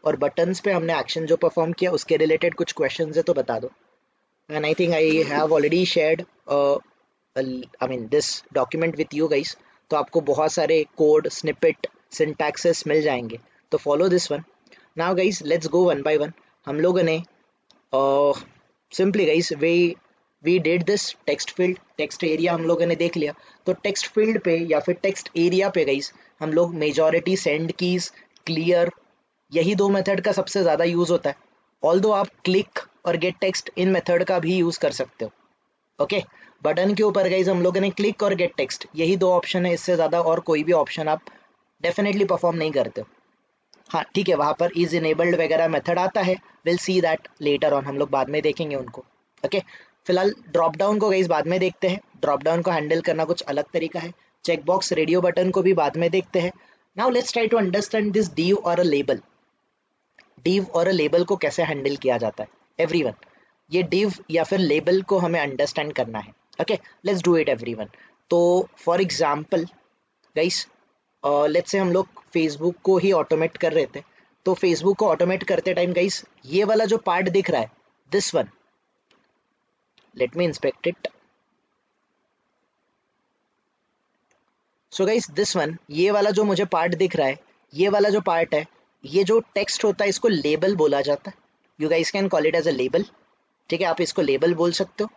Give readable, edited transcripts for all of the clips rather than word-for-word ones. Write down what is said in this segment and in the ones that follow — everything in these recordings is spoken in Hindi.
और बटन्स पे हमने एक्शन जो परफॉर्म किया उसके रिलेटेड कुछ क्वेश्चंस है तो बता दो। And I think I have already shared I mean this document with you guys, तो आपको बहुत सारे कोड स्निपेट सिंटैक्सेस मिल जाएंगे, तो follow this one. Now guys let's go one by one. हम लोगों ने simply guys we did this text field, text area हम लोगों ने देख लिया। तो टेक्स्ट फील्ड पे या फिर टेक्स्ट एरिया पे गाइस हम लोग मेजॉरिटी सेंड कीज, क्लियर, यही दो मेथड का सबसे ज़्यादा यूज़ होता है। ऑल्दो आप क्लिक और गेट टेक्स्ट इन मेथड का भी यूज़ कर सकते हो। ओके, बटन के ऊपर गाइज हम लोगों ने क्लिक और गेट टेक्स्ट, यही दो ऑप्शन है, इससे ज़्यादा और कोई भी ऑप्शन आप डेफिनेटली परफॉर्म नहीं करते हो। हाँ ठीक है, वहाँ पर इज इनेबल्ड वगैरह मेथड आता है, will see that later on, हम लोग बाद में देखेंगे उनको। ओके, फिलहाल ड्रॉप डाउन को गाइज बाद में देखते हैं, ड्रॉप डाउन को हैंडल करना कुछ अलग तरीका है। चेक बॉक्स रेडियो बटन को भी बाद में देखते हैं। Now let's try to understand this div or a label. Div और लेबल को कैसे हैंडल किया जाता है एवरीवन, ये डिव या फिर लेबल को हमें अंडरस्टैंड करना है। Okay, let's do it everyone. तो for example guys, let's say हम लोग फेसबुक को ही ऑटोमेट कर रहे थे, तो फेसबुक को ऑटोमेट करते टाइम गाइस ये वाला जो पार्ट दिख रहा है, this one, let me inspect it. So guys this one, ये वाला जो मुझे पार्ट दिख रहा है, ये वाला जो पार्ट है, ये जो टेक्स्ट होता है इसको लेबल बोला जाता है। You guys can call it as a label. ठीक है, आप इसको लेबल बोल सकते हो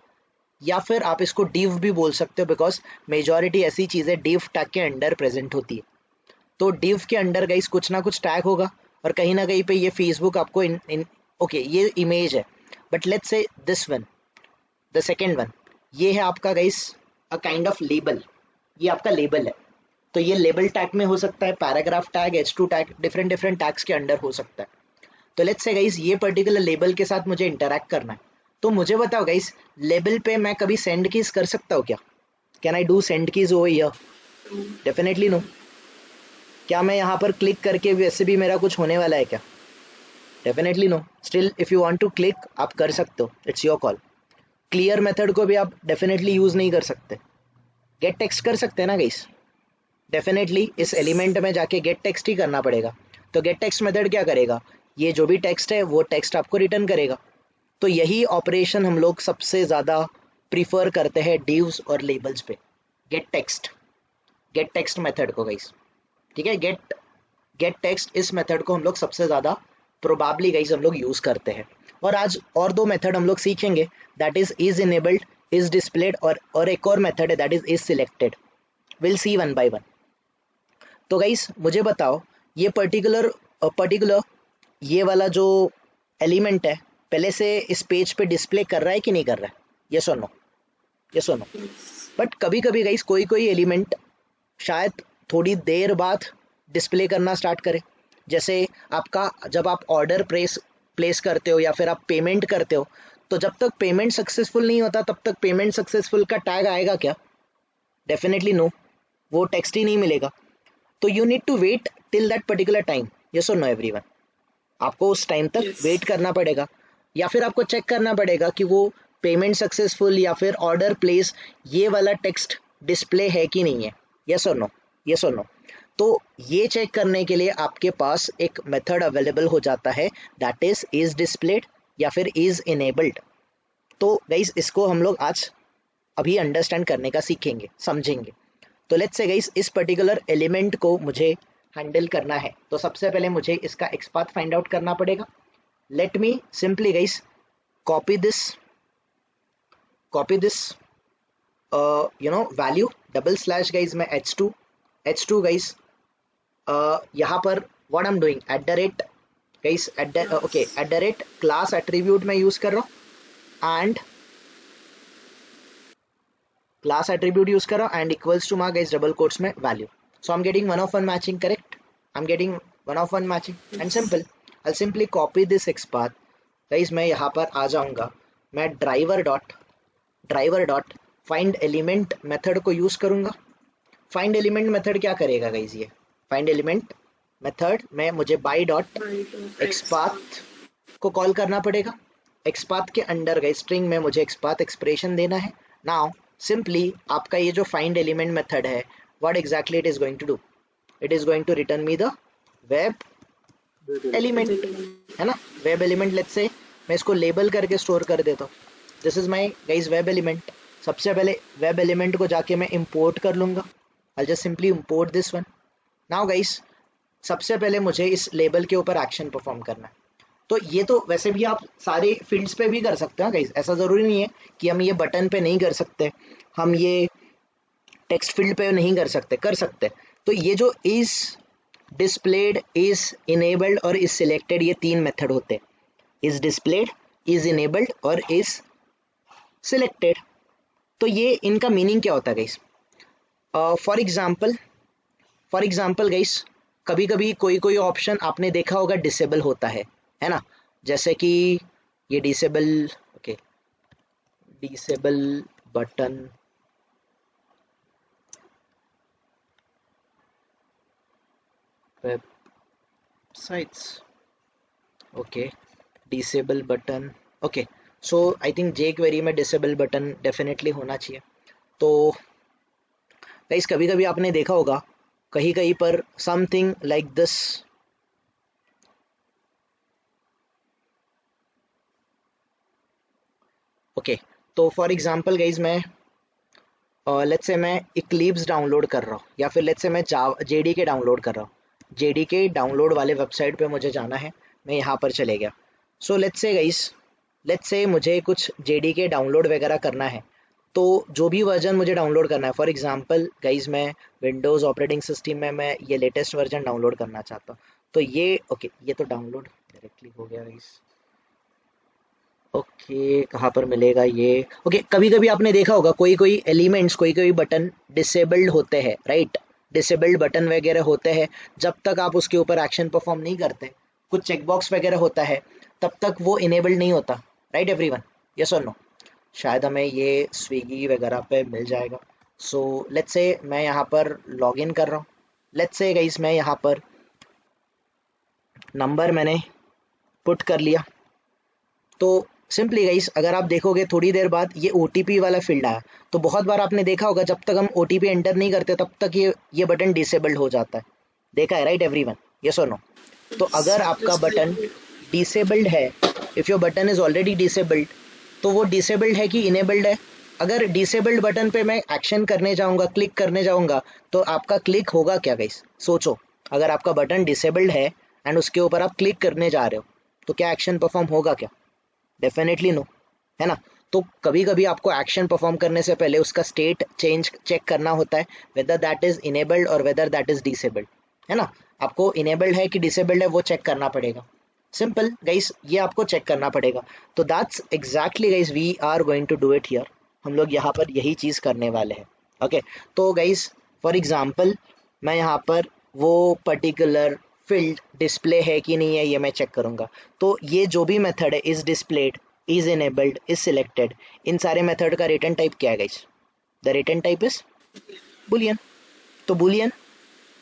या फिर आप इसको डिव भी बोल सकते हो, बिकॉज मेजॉरिटी ऐसी चीज़ें डिव टैग के अंडर प्रेजेंट होती है। तो डिव के अंडर गाइस कुछ ना कुछ टैग होगा और कहीं ना कहीं पे ये फेसबुक आपको ओके ये इमेज है, but let's say this one, the second one, ये है आपका guys a kind of label, ये आपका लेबल है। तो ये लेबल टैग में हो सकता है, paragraph tag, H2 tag, different different tags के अंडर हो सकता है। तो लेट्स से गाइस ये पर्टिकुलर लेबल के साथ मुझे इंटरैक्ट करना है, तो मुझे बताओ गाइस लेबल पे मैं कभी सेंड कीज कर सकता हूँ क्या? Can I do send keys over here? Definitely no. क्या मैं यहाँ पर क्लिक करके वैसे भी मेरा कुछ होने वाला है क्या? Definitely no. Still if you want to click आप कर सकते हो, it's your call. Clear method को भी आप डेफिनेटली यूज नहीं कर सकते। गेट टेक्स्ट कर सकते हैं ना गाइस? डेफिनेटली इस एलिमेंट में जाके गेट टेक्स्ट ही करना पड़ेगा। तो गेट टेक्स्ट मेथड क्या करेगा, ये जो भी टेक्स्ट है वो टेक्स्ट आपको रिटर्न करेगा। तो यही ऑपरेशन हम लोग सबसे ज़्यादा प्रीफर करते हैं डिव्स और लेबल्स पे, गेट टेक्स्ट मेथड को गाइस। ठीक है, गेट टेक्स्ट इस मेथड को हम लोग सबसे ज़्यादा प्रोबेबली गाइस हम लोग यूज़ करते हैं। और आज और दो मेथड हम लोग सीखेंगे, that is enabled, is displayed, और एक और मेथड है that is selected. Will see one by one. तो गाइस मुझे बताओ ये पर्टिकुलर ये वाला जो एलिमेंट है पहले से इस पेज पे डिस्प्ले कर रहा है कि नहीं कर रहा है? यस और नो, यस और नो। बट कभी कभी गाइस कोई कोई एलिमेंट शायद थोड़ी देर बाद डिस्प्ले करना स्टार्ट करे। जैसे आपका जब आप ऑर्डर प्लेस करते हो या फिर आप पेमेंट करते हो, तो जब तक पेमेंट सक्सेसफुल नहीं होता तब तक पेमेंट सक्सेसफुल का टैग आएगा क्या? डेफिनेटली नो, वो टेक्स्ट ही नहीं मिलेगा। तो you need to wait till that particular time, yes और नो एवरीवन। आपको उस टाइम तक वेट करना पड़ेगा, या फिर आपको चेक करना पड़ेगा कि वो पेमेंट सक्सेसफुल या फिर ऑर्डर प्लेस ये वाला टेक्स्ट डिस्प्ले है कि नहीं है, यस और नो, यस और नो। तो ये चेक करने के लिए आपके पास एक मेथड अवेलेबल हो जाता है, दैट इज डिस्प्लेड या फिर इज इनेबल्ड। तो गाइस इसको हम लोग आज अभी अंडरस्टैंड करने का सीखेंगे, समझेंगे। तो लेट्स से गाइस इस पर्टिकुलर एलिमेंट को मुझे हैंडल करना है, तो सबसे पहले मुझे इसका एक्सपाथ फाइंड आउट करना पड़ेगा। Let me simply guys copy this value double slash guys में h2 गाइस, यहाँ पर what I am doing at the rate guys, at the rate class attribute में यूज कर रहा हूँ, एंड क्लास एट्रीब्यूट यूज कर रहा हूँ, and equals to mark guys double quotes में value. So I am getting 1 of 1 matching, correct? I am getting 1 of 1 matching and simple I simply copy this XPath guys. मैं यहाँ पर आ जाऊंगा, मैं driver dot find element method को यूज करूंगा। फाइंड एलिमेंट मेथड क्या करेगा गाइस? ये फाइंड एलिमेंट मेथड में मुझे बाई डॉट एक्सपाथ को कॉल करना पड़ेगा। एक्सपाथ के अंडर गाइस स्ट्रिंग में मुझे एक्सपाथ एक्सप्रेशन देना है। नाउ सिंपली आपका ये जो फाइंड एलिमेंट मेथड है, what exactly it is going to do, it is going to return me the web element, है ना, वेब एलिमेंट। लेट्स से मैं इसको लेबल करके स्टोर कर देता हूँ। This is my guys web element. सबसे पहले वेब एलिमेंट को जाके मैं इंपोर्ट कर लूंगा। I just simply import this one. Now guys सबसे पहले मुझे इस लेबल के ऊपर एक्शन परफॉर्म करना है। तो ये तो वैसे भी आप सारे फील्ड्स पे भी कर सकते हैं गाइज, ऐसा ज़रूरी नहीं है कि हम ये बटन पे नहीं कर सकते, हम ये टेक्स्ट फील्ड पे नहीं कर सकते। तो ये जो इज डिस्प्लेड, इज इनेबल्ड और इज सिलेक्टेड, ये तीन मेथड होते हैं। इज डिस्प्लेड, इज इनेबल्ड और इज सिलेक्टेड। तो ये इनका मीनिंग क्या होता है गाइस? फॉर एग्जाम्पल गाइस, कभी कभी कोई कोई ऑप्शन आपने देखा होगा डिसेबल होता है ना, जैसे कि ये disable, okay, disable button, websites, okay, disable button, okay. So I think J query में डिसेबल बटन डेफिनेटली होना चाहिए। तो गाइस कभी कभी आपने देखा होगा कहीं कहीं पर समथिंग लाइक दिस, ओके। तो फॉर एग्जांपल गाइस मैं लेट्स से मैं इक्लिप्स डाउनलोड कर रहा हूँ, या फिर लेट्स से मैं जेडीके डाउनलोड कर रहा हूँ। जेडीके डाउनलोड वाले वेबसाइट पे मुझे जाना है, मैं यहाँ पर चले गया। So let's say guys, let's से मुझे कुछ जेडीके डाउनलोड वगैरह करना है, तो जो भी वर्जन मुझे डाउनलोड करना है, फॉर एग्जांपल गाइस मैं विंडोज़ ऑपरेटिंग सिस्टम में मैं ये लेटेस्ट वर्जन डाउनलोड करना चाहता हूँ। तो ये ओके, ये तो डाउनलोड डायरेक्टली हो गया गाइस। ओके, कहाँ पर मिलेगा ये? ओके, कभी कभी आपने देखा होगा कोई कोई एलिमेंट्स, कोई कोई बटन डिसेबल्ड होते हैं, राइट? डिसेबल्ड बटन वगैरह होते हैं, जब तक आप उसके ऊपर एक्शन परफॉर्म नहीं करते, कुछ चेकबॉक्स वगैरह होता है, तब तक वो इनेबल्ड नहीं होता, राइट एवरीवन? यस और नो? शायद हमें ये स्विगी वगैरह पे मिल जाएगा। सो लेट्स से मैं यहाँ पर लॉग इन कर रहा हूँ। लेट्स से गाइस मैं यहाँ पर नंबर मैंने पुट कर लिया। तो सिंपली गाइस अगर आप देखोगे थोड़ी देर बाद ये OTP वाला फील्ड आया, तो बहुत बार आपने देखा होगा जब तक हम OTP एंटर नहीं करते तब तक ये बटन डिसेबल्ड हो जाता है। देखा है राइट एवरीवन? यस और नो? तो अगर आपका बटन डिसेबल्ड है, if your button is already disabled, तो वो डिसेबल्ड है कि इनेबल्ड है? अगर डिसेबल्ड बटन पे मैं एक्शन करने जाऊंगा, क्लिक करने जाऊंगा, तो आपका क्लिक होगा क्या गाइस? सोचो, अगर आपका बटन डिसेबल्ड है एंड उसके ऊपर आप क्लिक करने जा रहे हो, तो क्या एक्शन परफॉर्म होगा क्या? डेफिनेटली नो, है ना? तो कभी कभी आपको एक्शन परफॉर्म करने से पहले उसका स्टेट चेंज चेक करना होता है, वेदर दैट इज इनेबल्ड और वेदर दैट इज डिसेबल्ड, है ना? आपको इनेबल्ड है कि डिसेबल्ड है वो चेक करना पड़ेगा। सिंपल गाइस, ये आपको चेक करना पड़ेगा। तो that's exactly guys we are going to do it here. हम लोग यहाँ पर यही चीज़ करने वाले हैं। ओके, तो गाइस फॉर एग्जांपल मैं यहाँ पर वो पर्टिकुलर फील्ड डिस्प्ले है कि नहीं है ये मैं चेक करूँगा। तो ये जो भी मेथड है, is displayed, is enabled, is selected, इन सारे मेथड का रिटर्न टाइप क्या है guys? The return type is boolean. तो बुलियन,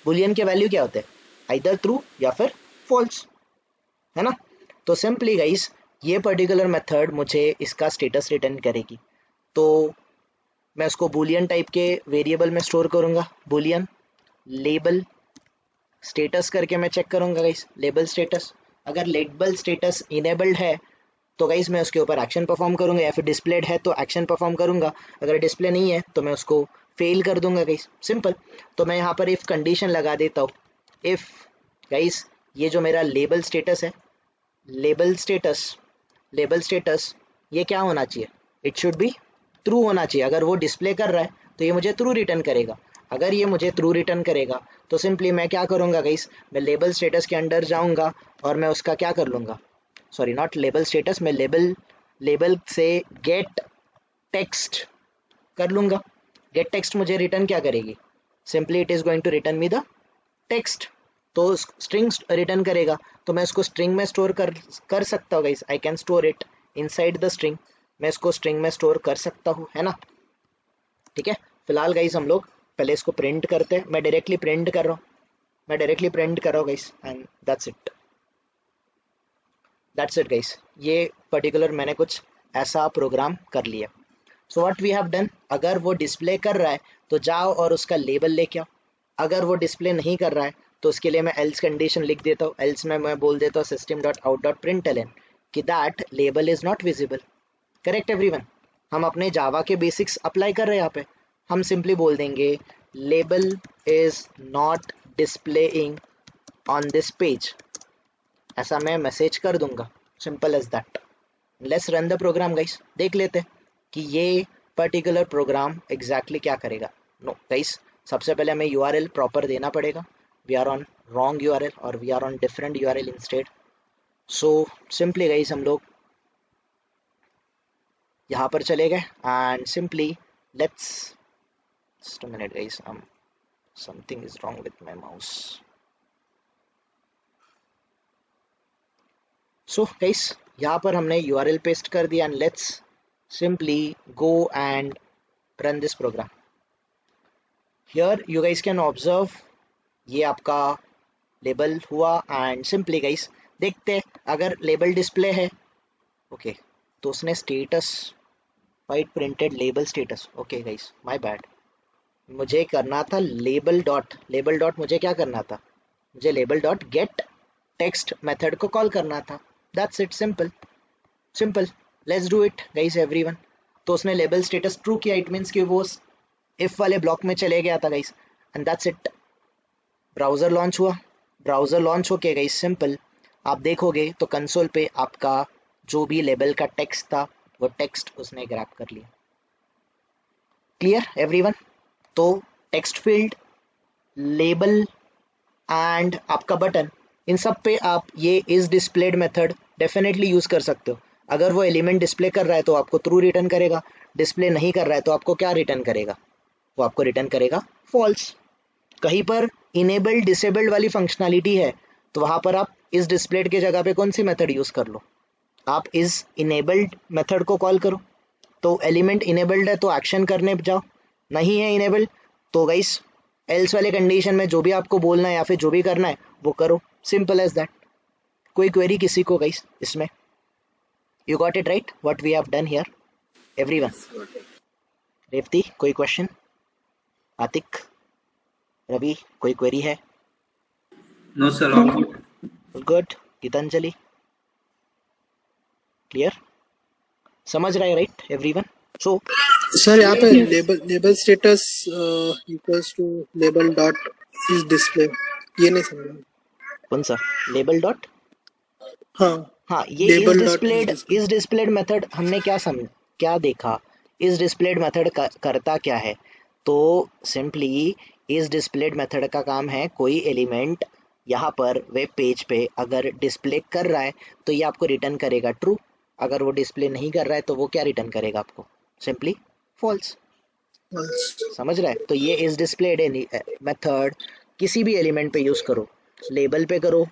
बुलियन के वैल्यू क्या होते हैं? आइदर ट्रू या फिर फॉल्स, है ना? तो सिंपली गाइस ये पर्टिकुलर मेथड मुझे इसका स्टेटस रिटर्न करेगी। तो मैं उसको बुलियन टाइप के वेरिएबल में स्टोर करूँगा, बुलियन लेबल स्टेटस करके मैं चेक करूँगा गाइस, लेबल स्टेटस। अगर लेबल स्टेटस इनेबल्ड है तो गाइस मैं उसके ऊपर एक्शन परफॉर्म करूँगा, या फिर डिस्प्लेड है तो एक्शन परफॉर्म करूँगा। अगर डिस्प्ले नहीं है तो मैं उसको फेल कर दूंगा गाइस, सिंपल। तो मैं यहाँ पर इफ़ कंडीशन लगा देता हूँ, इफ़ गाइस ये जो मेरा लेबल स्टेटस है, लेबल स्टेटस, लेबल स्टेटस ये क्या होना चाहिए? इट शुड बी ट्रू होना चाहिए। अगर वो डिस्प्ले कर रहा है तो ये मुझे ट्रू रिटर्न करेगा। अगर ये मुझे ट्रू रिटर्न करेगा तो सिंपली मैं क्या करूँगा गाइस, मैं लेबल स्टेटस के अंदर जाऊँगा और मैं उसका क्या कर लूँगा, सॉरी नॉट लेबल स्टेटस, मैं लेबल से गेट टेक्स्ट कर लूँगा। गेट टेक्स्ट मुझे रिटर्न क्या करेगी? Simply it is going to return me the text. तो स्ट्रिंग रिटर्न करेगा, तो मैं इसको स्ट्रिंग में स्टोर कर सकता हूँ guys. I can store it inside the string. मैं इसको स्ट्रिंग में स्टोर कर सकता हूँ, है ना? ठीक है, फिलहाल गाइस हम लोग पहले इसको प्रिंट करते हैं। मैं डायरेक्टली प्रिंट कर रहा हूँ, मैं डायरेक्टली प्रिंट कर रहा हूँ guys, and that's it, that's it guys. ये पर्टिकुलर मैंने कुछ ऐसा प्रोग्राम कर लिया। So what we have done, अगर वो डिस्प्ले कर रहा है तो जाओ और उसका लेबल लेके आओ। अगर वो डिस्प्ले नहीं कर रहा है तो उसके लिए मैं एल्स कंडीशन लिख देता हूँ। एल्स में मैं बोल देता हूँ system dot out dot println कि that label is not visible. Correct everyone? हम अपने जावा के बेसिक्स अप्लाई कर रहे हैं यहाँ पे। हम सिंपली बोल देंगे label is not displaying on this page, ऐसा मैं मैसेज कर दूंगा। Simple as that. Let's run the program guys, देख लेते हैं कि ये पर्टिकुलर प्रोग्राम एग्जैक्टली क्या करेगा। नो गाइस, सबसे पहले हमें यूआरएल प्रॉपर देना पड़ेगा। We are on wrong URL और we are on different URL instead. So simply guys हम लोग यहाँ पर चले गए and simply let's just a minute guys, something is wrong with my mouse. So guys यहाँ पर हमने यूआरएल पेस्ट कर दिया and let's simply go and run this program. Here you guys can observe ये आपका लेबल हुआ एंड सिंपली गाइस देखते हैं अगर लेबल डिस्प्ले है ओके तो उसने status white printed label status. Okay guys my bad, मुझे करना था लेबल डॉट मुझे क्या करना था, मुझे label dot gate text method को कॉल करना था। That's it, simple. Let's do it guys everyone. तो उसने लेबल स्टेटस ट्रू किया, इट मीन्स कि वो इफ वाले ब्लॉक में चले गया था guys and that's it. Browser launch हुआ, ब्राउज़र लॉन्च होके गाइस सिंपल आप देखोगे तो कंसोल पे आपका जो भी लेबल का टेक्स्ट था वो टेक्स्ट उसने ग्रैब कर लिया। Clear everyone? तो टेक्स्ट फील्ड, लेबल एंड आपका बटन, इन सब पे आप ये is displayed method definitely use कर सकते हो। अगर वो एलिमेंट डिस्प्ले कर रहा है तो आपको ट्रू रिटर्न करेगा, डिस्प्ले नहीं कर रहा है तो आपको क्या रिटर्न करेगा, वो आपको रिटर्न करेगा फॉल्स। कहीं पर इनेबल्ड डिसेबल्ड वाली फंक्शनैलिटी है तो वहां पर आप इस डिस्प्लेड के जगह पे कौन सी मेथड यूज कर लो, आप इस इनेबल्ड मेथड को कॉल करो। तो एलिमेंट इनेबल्ड है तो एक्शन करने जाओ, नहीं है इनेबल्ड तो गाइस एल्स वाले कंडीशन में जो भी आपको बोलना है या फिर जो भी करना है वो करो। सिंपल एज दैट। कोई क्वेरी किसी को गाइस इसमें? You got it right what we have done here everyone? Revathi कोई क्वेश्चन? आतिक, रवि कोई क्वेरी है? No sir, all good. Good. Geetanjali clear? समझ रहा है राइट एवरीवन? सो सर यहाँ पे label status equals to label dot is display, ये नहीं समझा। कौन सा लेबल डॉट? हाँ ये इज डिस्प्लेड मेथड हमने क्या देखा, इज डिस्प्लेड मेथड करता क्या है? तो सिंपली इज डिस्प्लेड मेथड का काम है कोई एलिमेंट यहाँ पर वेब पेज पे अगर डिस्प्ले कर रहा है तो ये आपको रिटर्न करेगा ट्रू, अगर वो डिस्प्ले नहीं कर रहा है तो वो क्या रिटर्न करेगा आपको, सिंपली फॉल्स। समझ रहा है? तो ये इज डिस्प्लेड मेथड किसी भी एलिमेंट पे यूज करो, लेबल पे करो,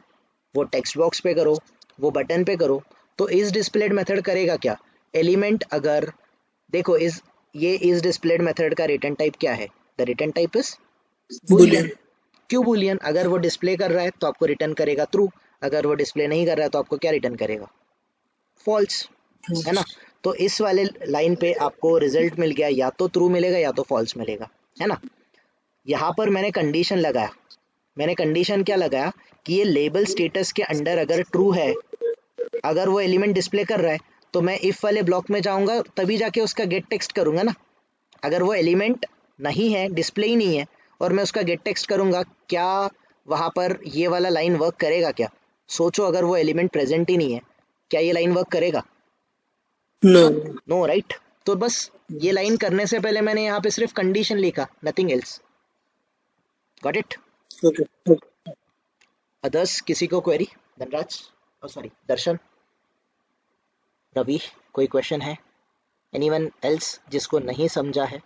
वो टेक्स्ट बॉक्स पे करो, वो बटन पे करो, तो इज डिस्प्लेड मेथड करेगा क्या, एलिमेंट अगर देखो ये इज डिस्प्लेड मेथड का रिटर्न टाइप क्या है, the return type is Boolean. क्यों बूलियन? अगर वो डिस्प्ले कर रहा है तो आपको रिटर्न करेगा ट्रू, अगर वो डिस्प्ले नहीं कर रहा है तो आपको क्या रिटर्न करेगा, फॉल्स, है ना? तो इस वाले लाइन पे आपको रिजल्ट मिल गया, या तो ट्रू मिलेगा या तो फॉल्स मिलेगा, है ना? यहाँ पर मैंने कंडीशन लगाया, मैंने कंडीशन क्या लगाया कि ये लेबल स्टेटस के अंडर अगर ट्रू है, अगर वो एलिमेंट डिस्प्ले कर रहा है तो मैं इफ वाले ब्लॉक में जाऊंगा तभी जाके उसका गेट टेक्स्ट करूंगा ना। अगर वो एलिमेंट नहीं है, डिस्प्ले ही नहीं है और मैं उसका गेट टेक्स्ट करूंगा, क्या वहां पर ये वाला लाइन वर्क करेगा क्या? सोचो अगर वो एलिमेंट प्रेजेंट ही नहीं है, क्या ये लाइन वर्क करेगा? No right? तो बस ये लाइन करने से पहले मैंने यहाँ पे सिर्फ कंडीशन लिखा, nothing else. Got it? Others किसी को क्वेरी? धनराज, सॉरी दर्शन, रवि कोई क्वेश्चन है? एनीवन एल्स जिसको नहीं समझा है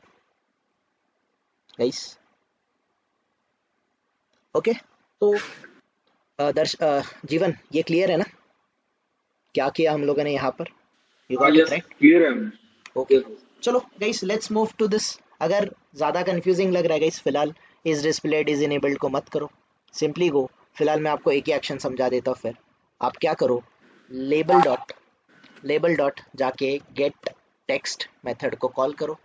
गाइस? ओके तो जीवन ये क्लियर है ना क्या किया हम लोगों ने यहाँ पर? You got it right? Clear है। ओके चलो guys let's move to this. अगर ज़्यादा कंफ्यूजिंग लग रहा है गाइस फिलहाल इज डिस्प्लेड इज इनेबल्ड को मत करो, सिंपली गो। फिलहाल मैं आपको एक ही एक्शन समझा देता हूँ, फिर आप क्या करो, लेबल डॉट जाके गेट टेक्स्ट मेथड को कॉल करो।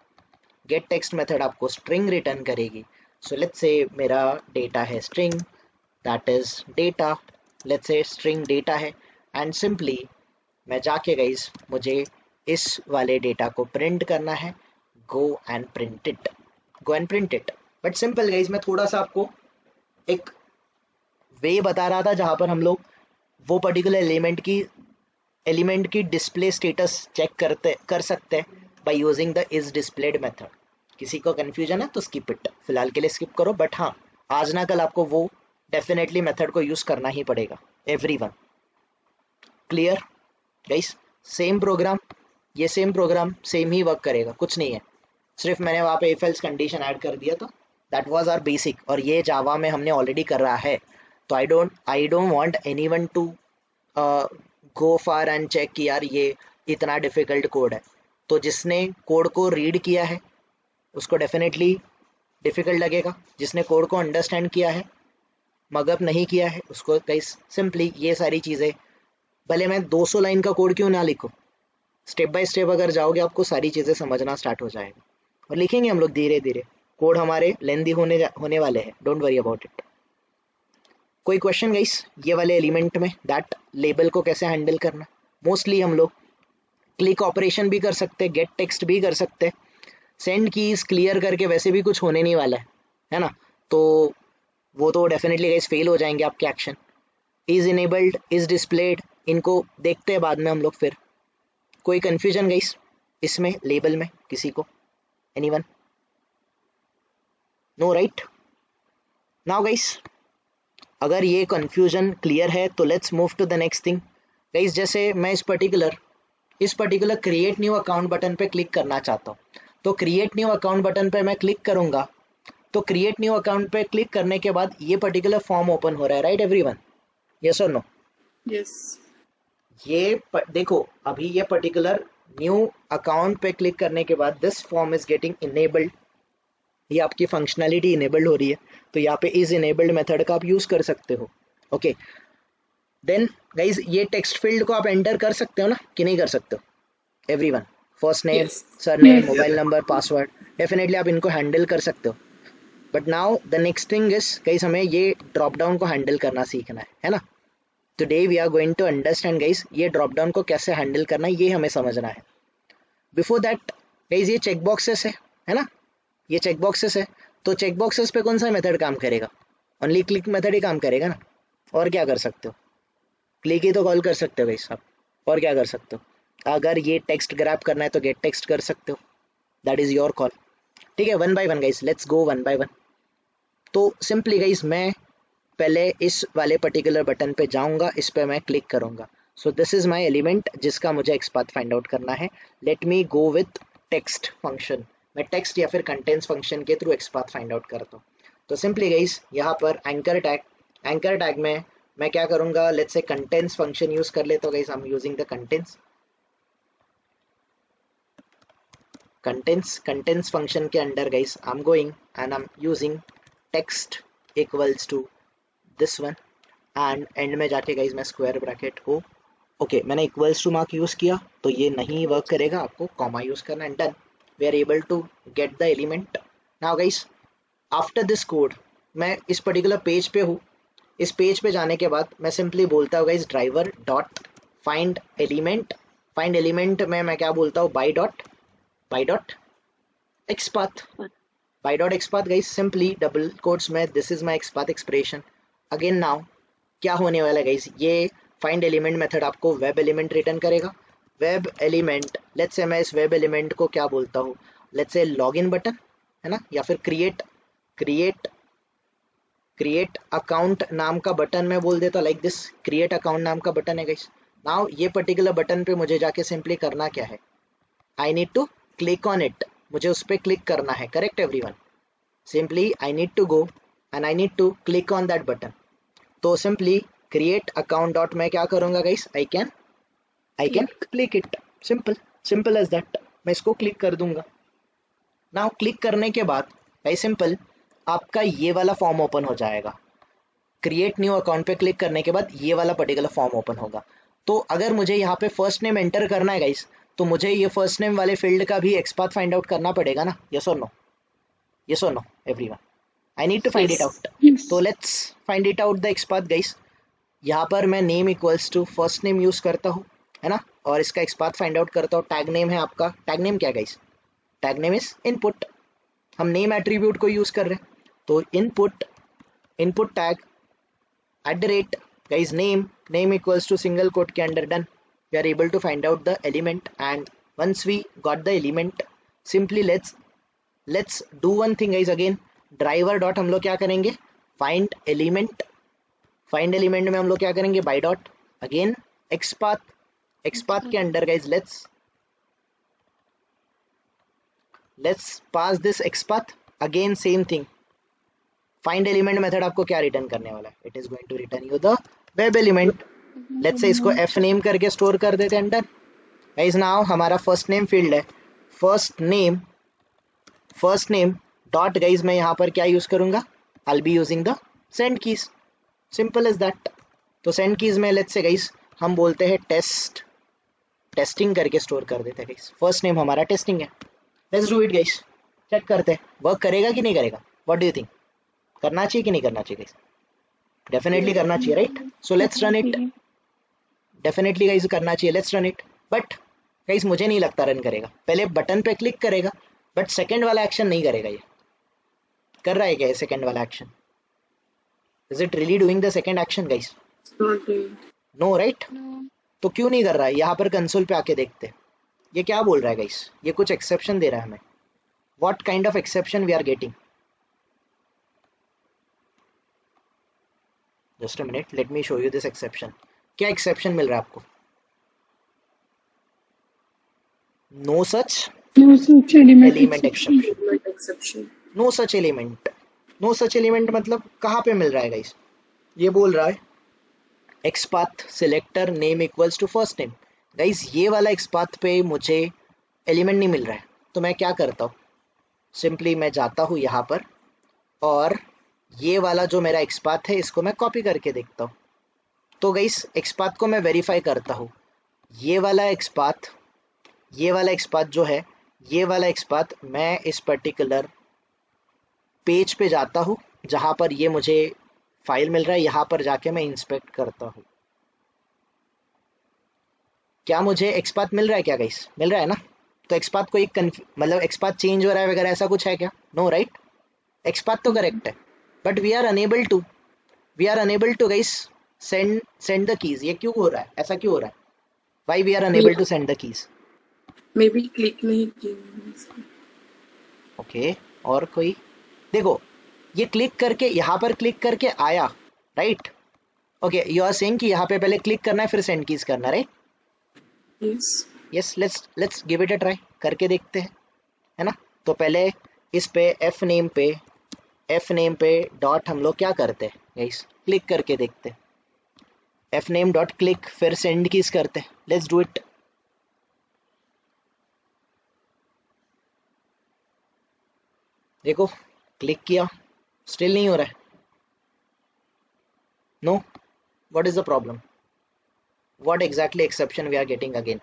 गेट टेक्स्ट मेथड आपको स्ट्रिंग रिटर्न करेगी। सो लेट्स से मेरा डेटा है string that is data, let's say string data है, एंड सिंपली मैं जाके गाइस मुझे इस वाले डेटा को प्रिंट करना है, go and print it, go and print it. But simple guys, मैं थोड़ा सा आपको एक वे बता रहा था जहाँ पर हम लोग वो पर्टिकुलर एलिमेंट की डिस्प्ले स्टेटस चेक कर सकते हैं by using the is displayed method. किसी को कंफ्यूजन है तो स्किप इट, फिलहाल के लिए स्किप करो, बट हाँ आज ना कल आपको वो डेफिनेटली मेथड को यूज करना ही पड़ेगा, everyone. Clear guys? Same programme, ये सेम प्रोग्राम सेम ही वर्क करेगा, कुछ नहीं है, सिर्फ मैंने वहाँ पे इफ एल्स कंडीशन ऐड कर दिया था। दैट वाज आवर बेसिक, और ये जावा में हमने ऑलरेडी कर रहा है, तो I don't want anyone to go far and check कि यार ये इतना डिफिकल्ट कोड है। तो जिसने कोड को रीड किया है उसको डेफिनेटली डिफिकल्ट लगेगा, जिसने कोड को अंडरस्टैंड किया है, मगअप नहीं किया है, उसको गाइस सिंपली ये सारी चीज़ें, भले मैं 200 लाइन का कोड क्यों ना लिखूं, स्टेप बाय स्टेप अगर जाओगे आपको सारी चीज़ें समझना स्टार्ट हो जाएगा, और लिखेंगे हम लोग धीरे धीरे। कोड हमारे लेंदी होने वाले हैं, डोंट वरी अबाउट इट। कोई क्वेश्चन गाइस ये वाले एलिमेंट में, दैट लेबल को कैसे हैंडल करना? मोस्टली हम लोग क्लिक ऑपरेशन भी कर सकते हैं, गेट टेक्स्ट भी कर सकते हैं, सेंड कीज क्लियर करके वैसे भी कुछ होने नहीं वाला है ना, तो वो तो डेफिनेटली गाइस फेल हो जाएंगे आपके action. Is enabled, is displayed, इनको देखते हैं बाद में हम लोग फिर। कोई कंफ्यूजन गाइस इसमें लेबल में किसी को? Anyone? No right? Now guys अगर ये कंफ्यूजन क्लियर है तो let's move to the next thing. Guys जैसे मैं इस particular create new account button पे क्लिक करना चाहता हूँ, तो क्रिएट न्यू अकाउंट बटन पे मैं क्लिक करूंगा, तो क्रिएट न्यू अकाउंट पे क्लिक करने के बाद ये पर्टिकुलर फॉर्म ओपन हो रहा है, राइट एवरीवन? यस और नो? Yes. देखो अभी ये पर्टिकुलर न्यू अकाउंट पे क्लिक करने के बाद this form is getting enabled, ये आपकी फंक्शनैलिटी इनेबल्ड हो रही है, तो यहाँ पे इज इनेबल्ड मेथड का आप यूज कर सकते हो। ओके, देन गाइज ये टेक्स्ट फील्ड को आप एंटर कर सकते हो ना कि नहीं कर सकते हो? Everyone, first name, Yes. Surname, Yes. Mobile number, password, definitely आप इनको हैंडल कर सकते हो। But now the next thing is guys हमें ये ड्रॉप डाउन को हैंडल करना सीखना है ना। Today we are going to understand guys ये ड्रॉप डाउन को कैसे हैंडल करना है, ये हमें समझना है। बिफोर दैट गाइज ये चेक बॉक्सेस है ना, ये चेक बॉक्सेस है, तो चेक बॉक्सेस पे कौन सा मेथड काम करेगा? ओनली क्लिक मेथड ही काम करेगा ना, और क्या कर सकते हो? क्लिक ही तो कॉल कर सकते हो गाइस आप, और क्या कर सकते हो? अगर ये टेक्स्ट ग्रैब करना है तो गेट टेक्स्ट कर सकते हो, दैट इज योर कॉल। ठीक है, one by one guys, let's go one by one. तो सिंपली गाइस मैं पहले इस वाले पर्टिकुलर बटन पे जाऊंगा, इस पे मैं क्लिक करूंगा, सो दिस इज माय एलिमेंट जिसका मुझे एक्सपाथ फाइंड आउट करना है। Let me go with text function, मैं टेक्स्ट या फिर कंटेंट्स फंक्शन के थ्रू एक्सपाथ फाइंड आउट करता हूँ। तो सिंपली गाइस यहाँ पर एंकर टैग में मैं क्या करूंगा, let's say contents function use कर लेता हूँ guys, I am using the contents function के under guys I am going and I am using text equals to this one, and and में जाके गाइस मैं स्क्वायर ब्रैकेट हो, ओके मैंने इक्वल्स टू मार्क यूज किया तो ये नहीं वर्क करेगा, आपको कॉमा यूज करना, and done, we are able to get the element. Now guys after this code मैं इस पर्टिकुलर पेज पे हूँ, इस पेज पे जाने के बाद मैं सिंपली बोलता हूँ guys driver dot find element में मैं क्या बोलता हूँ, by dot XPath guys, simply double quotes में this is my XPath expression. Again now क्या होने वाला है गाइस, ये फाइंड एलिमेंट मेथड आपको वेब एलिमेंट रिटर्न करेगा। वेब एलिमेंट, लेट्स से मैं इस वेब एलिमेंट को क्या बोलता हूँ, लेट्स से लॉगिन बटन है ना, या फिर क्रिएट अकाउंट नाम का बटन मैं बोल देता, लाइक दिस क्रिएट अकाउंट नाम का बटन है गाइस। नाउ ये पर्टिकुलर बटन पे मुझे जाके सिंपली करना क्या है, I need to click on it, मुझे उस पर क्लिक करना है, correct everyone? Simply I need to go and I need to click on that button. तो सिंपली क्रिएट अकाउंट डॉट मैं क्या करूंगा guys, I can click it, simple as that, मैं इसको क्लिक कर दूंगा। नाउ क्लिक करने के बाद भाई सिंपल आपका ये वाला फॉर्म ओपन हो जाएगा, क्रिएट न्यू अकाउंट पे क्लिक करने के बाद ये वाला पर्टिकुलर फॉर्म ओपन होगा। तो अगर मुझे यहाँ पे फर्स्ट नेम एंटर करना है गाइस, तो मुझे ये फर्स्ट नेम वाले फील्ड का भी एक्सपाथ फाइंड आउट करना पड़ेगा ना, यस और नो? यस और no everyone? I need to find it out. तो let's find it out the XPath guys. यहाँ पर मैं name equals to first name use करता हूँ, है ना, और इसका XPath फाइंड आउट करता हूँ. टैग नेम है आपका. टैग नेम क्या guys? Tag name is input. हम नेम एट्रीब्यूट को यूज कर रहे हैं, तो input tag @ guys name equals to single quote के under done. We are able to find out the element, and once we got the element, simply let's do one thing guys. again driver dot हम लोग क्या करेंगे, find element में हम लोग क्या करेंगे, by dot again XPath के under guys let's pass this XPath. again same thing, find element method आपको क्या रिटर्न करने वाला है, it is going to return you the web element. Let's say इसको f नेम करके स्टोर कर देते हैं अंडर. गाइस नाउ हमारा फर्स्ट नेम फील्ड है, फर्स्ट नेम डॉट गाइस मैं यहाँ पर क्या यूज करूंगा, I will be using the send keys. Simple is that. तो सेंड कीज में लेट्स से गाइस हम बोलते हैं टेस्टिंग करके स्टोर कर देते हैं गाइस. फर्स्ट नेम हमारा टेस्टिंग है. Let's do it guys. Check करते हैं वर्क करेगा कि नहीं करेगा. व्हाट डू यू थिंक, करना चाहिए कि नहीं करना चाहिए गाइस? डेफिनेटली करना चाहिए, right? So let's run it. Definitely guys करना चाहिए, let's run it. But guys मुझे नहीं लगता रन करेगा. पहले बटन पे क्लिक करेगा बट सेकंड वाला एक्शन नहीं करेगा. ये कर रहा है क्या सेकंड वाला action? Is it really doing the second action guys? No, right? तो क्यों नहीं कर रहा है? यहाँ पर कंसोल पे आके देखते हैं ये क्या बोल रहा है गाइस. ये कुछ एक्सेप्शन दे रहा है हमें. What kind of exception we are getting? Just a minute, let me show you this exception. क्या exception मिल रहा है आपको? No such element exception. No such element मतलब कहाँ पे मिल रहा है गाइस? ये बोल रहा है XPath selector name equals to first name. Guys ये वाला XPath पे मुझे एलिमेंट नहीं मिल रहा है, तो मैं क्या करता हूँ, सिंपली मैं जाता हूँ यहाँ पर और ये वाला जो मेरा XPath है इसको मैं कॉपी करके देखता हूँ. तो गाइस XPath को मैं वेरीफाई करता हूँ. ये वाला XPath जो है, ये वाला XPath मैं इस पर्टिकुलर पेज पे जाता हूँ जहाँ पर ये मुझे फाइल मिल रहा है. यहाँ पर जाके मैं इंस्पेक्ट करता हूँ. क्या मुझे XPath मिल रहा है क्या गाइस? मिल रहा है ना? तो XPath को एक मतलब XPath चेंज हो रहा है वगैरह ऐसा कुछ है क्या? No, right? XPath तो करेक्ट है. But we are unable to guys send the keys. ये क्यों हो रहा है? ऐसा क्यों हो रहा है? Why we are unable to send the keys? Maybe click नहीं किया. Okay, और कोई? देखो ये क्लिक करके यहाँ पर क्लिक करके आया, right? Okay, you are saying कि यहाँ पे पहले क्लिक करना है फिर सेंड कीज करना, right? Yes, let's give it a try, करके देखते हैं, है ना? तो पहले इस पे एफ नेम पे डॉट हम लोग क्या करते हैं गाइस, क्लिक करके देखते हैं. एफ नेम डॉट क्लिक, फिर सेंड कीज करते हैं. Let's do it. देखो क्लिक किया, स्टिल नहीं हो रहा है. No, what is the problem? What exactly exception we are getting again?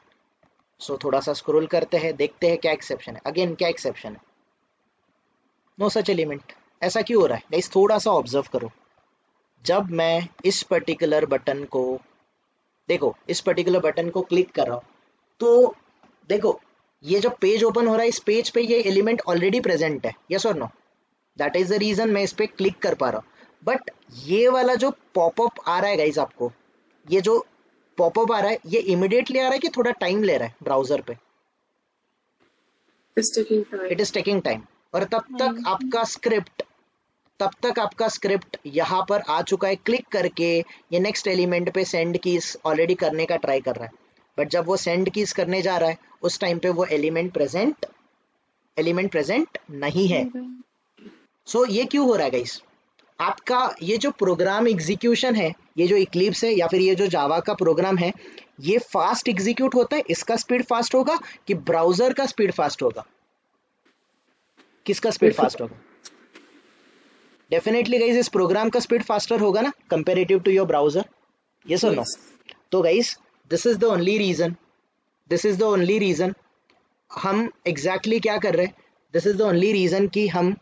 So थोड़ा सा स्क्रॉल करते हैं, देखते हैं क्या एक्सेप्शन है. अगेन क्या एक्सेप्शन है? No such element. ऐसा क्यों हो रहा है गाइस? थोड़ा सा ऑब्जर्व करो. जब मैं इस पर्टिकुलर बटन को, देखो इस पर्टिकुलर बटन को क्लिक कर रहा हूँ, तो देखो ये जो पेज ओपन हो रहा है, इस पेज पे ये एलिमेंट ऑलरेडी प्रेजेंट है. यस और no? That is the reason मैं इस पे क्लिक कर पा रहा हूँ. बट ये वाला जो पॉपअप आ रहा है गाइस, आपको ये जो पॉपअप आ रहा है, ये इमिडिएटली आ रहा है कि थोड़ा टाइम ले रहा है ब्राउजर पे? It is taking time. और तब तक आपका स्क्रिप्ट यहाँ पर आ चुका है. क्लिक करके ये नेक्स्ट एलिमेंट पे सेंड कीज ऑलरेडी करने का ट्राई कर रहा है. बट जब वो सेंड कीज करने जा रहा है, उस टाइम पे वो एलिमेंट प्रेजेंट नहीं है. सो ये क्यों हो रहा है गाइस? आपका ये जो प्रोग्राम एग्जीक्यूशन है, ये जो इक्लिप्स है या फिर ये जो जावा का प्रोग्राम है, ये फास्ट एग्जीक्यूट होता है. इसका स्पीड फास्ट होगा कि ब्राउजर का स्पीड फास्ट होगा? किसका स्पीड फास्ट होगा? डेफिनेटली गाइस इस प्रोग्राम का स्पीड फास्टर होगा ना, comparative to your browser. Yes और नो? तो guys this is the only reason हम एग्जैक्टली क्या कर रहे हैं. This is the only reason कि हम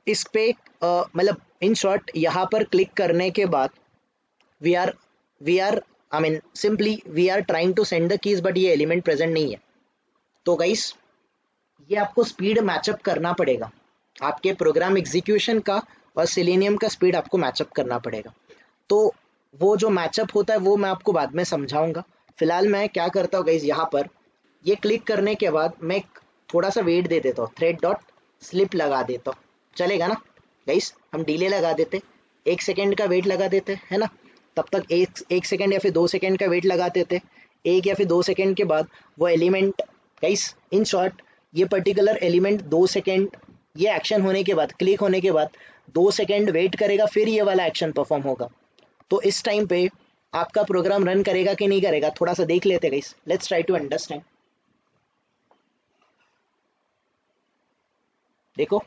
इस पे मतलब इन शॉर्ट यहाँ पर क्लिक करने के बाद we are I mean simply we are trying to send the keys, but ये एलिमेंट प्रेजेंट नहीं है। तो गाइस ये आपको स्पीड मैचअप करना पड़ेगा, आपके प्रोग्राम एग्जीक्यूशन का और सेलेनियम का स्पीड आपको मैचअप करना पड़ेगा। तो वो जो मैचअप होता है वो मैं आपको बाद में समझाऊंगा। फिलहाल मैं क्या करता हूँ गाइस, यहाँ पर ये क्लिक करने के बाद मैं थोड़ा सा वेट दे देता हूँ, थ्रेड डॉट स्लिप लगा देता हूँ, चलेगा ना गाइस? हम डिले लगा देते, 1 सेकेंड का वेट लगा देते, है ना? तब तक एक सेकेंड या फिर 2 सेकेंड का वेट लगाते थे। 1 या फिर 2 सेकेंड के बाद वो एलिमेंट गाइस, इन शॉर्ट ये पर्टिकुलर एलिमेंट 2 सेकेंड ये एक्शन होने के बाद, क्लिक होने के बाद 2 सेकेंड वेट करेगा, फिर ये वाला एक्शन परफॉर्म होगा। तो इस टाइम पे आपका प्रोग्राम रन करेगा कि नहीं करेगा, थोड़ा सा देख लेते guys. Let's try to understand. देखो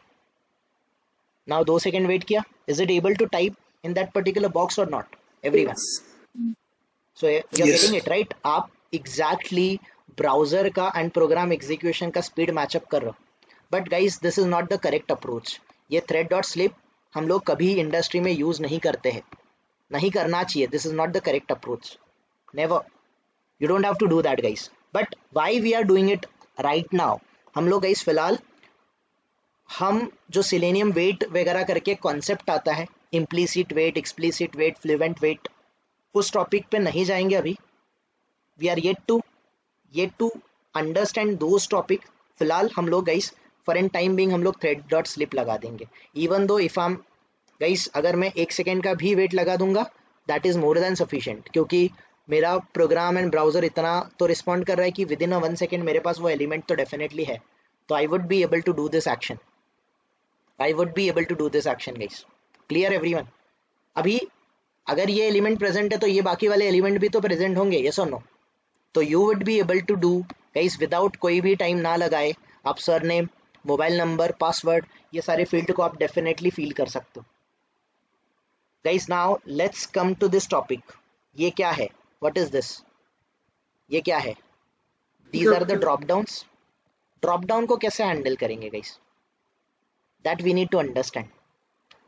नाउ 2 सेकेंड वेट किया, is it able to type in that particular box और not everyone? So you are Yes. Getting it right? आप एग्जैक्टली ब्राउजर का एंड प्रोग्राम एग्जीक्यूशन का स्पीड मैचअप कर रहे हो। But guys this is not the correct approach. ये थ्रेड डॉट स्लिप हम लोग कभी इंडस्ट्री में यूज नहीं करते हैं, नहीं करना चाहिए। This is not the correct approach, never. You don't have to do that guys. But why we are doing it right now? हम लोग गाइस फिलहाल हम जो सिलेनियम वेट वगैरह करके कॉन्सेप्ट आता है, implicit wait, explicit wait, fluent wait, उस टॉपिक पे नहीं जाएंगे अभी। We are yet to understand those topic. फिलहाल हम लोग guys for an time being हम लोग थ्रेड डॉट स्लिप लगा देंगे। इवन दो इफ आम गाइस अगर मैं 1 सेकेंड का भी वेट लगा दूंगा that is more than sufficient, क्योंकि मेरा प्रोग्राम एंड ब्राउजर इतना तो रिस्पॉन्ड कर रहा है कि विद इन 1 सेकेंड मेरे पास वो एलिमेंट तो डेफिनेटली है। तो I would be able to do this action, guys. Clear everyone? अभी अगर ये एलिमेंट प्रेजेंट है तो ये बाकी वाले एलिमेंट भी तो प्रेजेंट होंगे, यस और नो? तो you would be able to do guys without कोई भी टाइम ना लगाए, आप सरनेम, मोबाइल नंबर, पासवर्ड, ये सारे फील्ड को आप डेफिनेटली फील कर सकते हो। Guys now let's come to this topic. ये क्या है? What is this? ये क्या है? These are the drop downs. Drop down को कैसे हैंडल करेंगे guys? That we need to understand.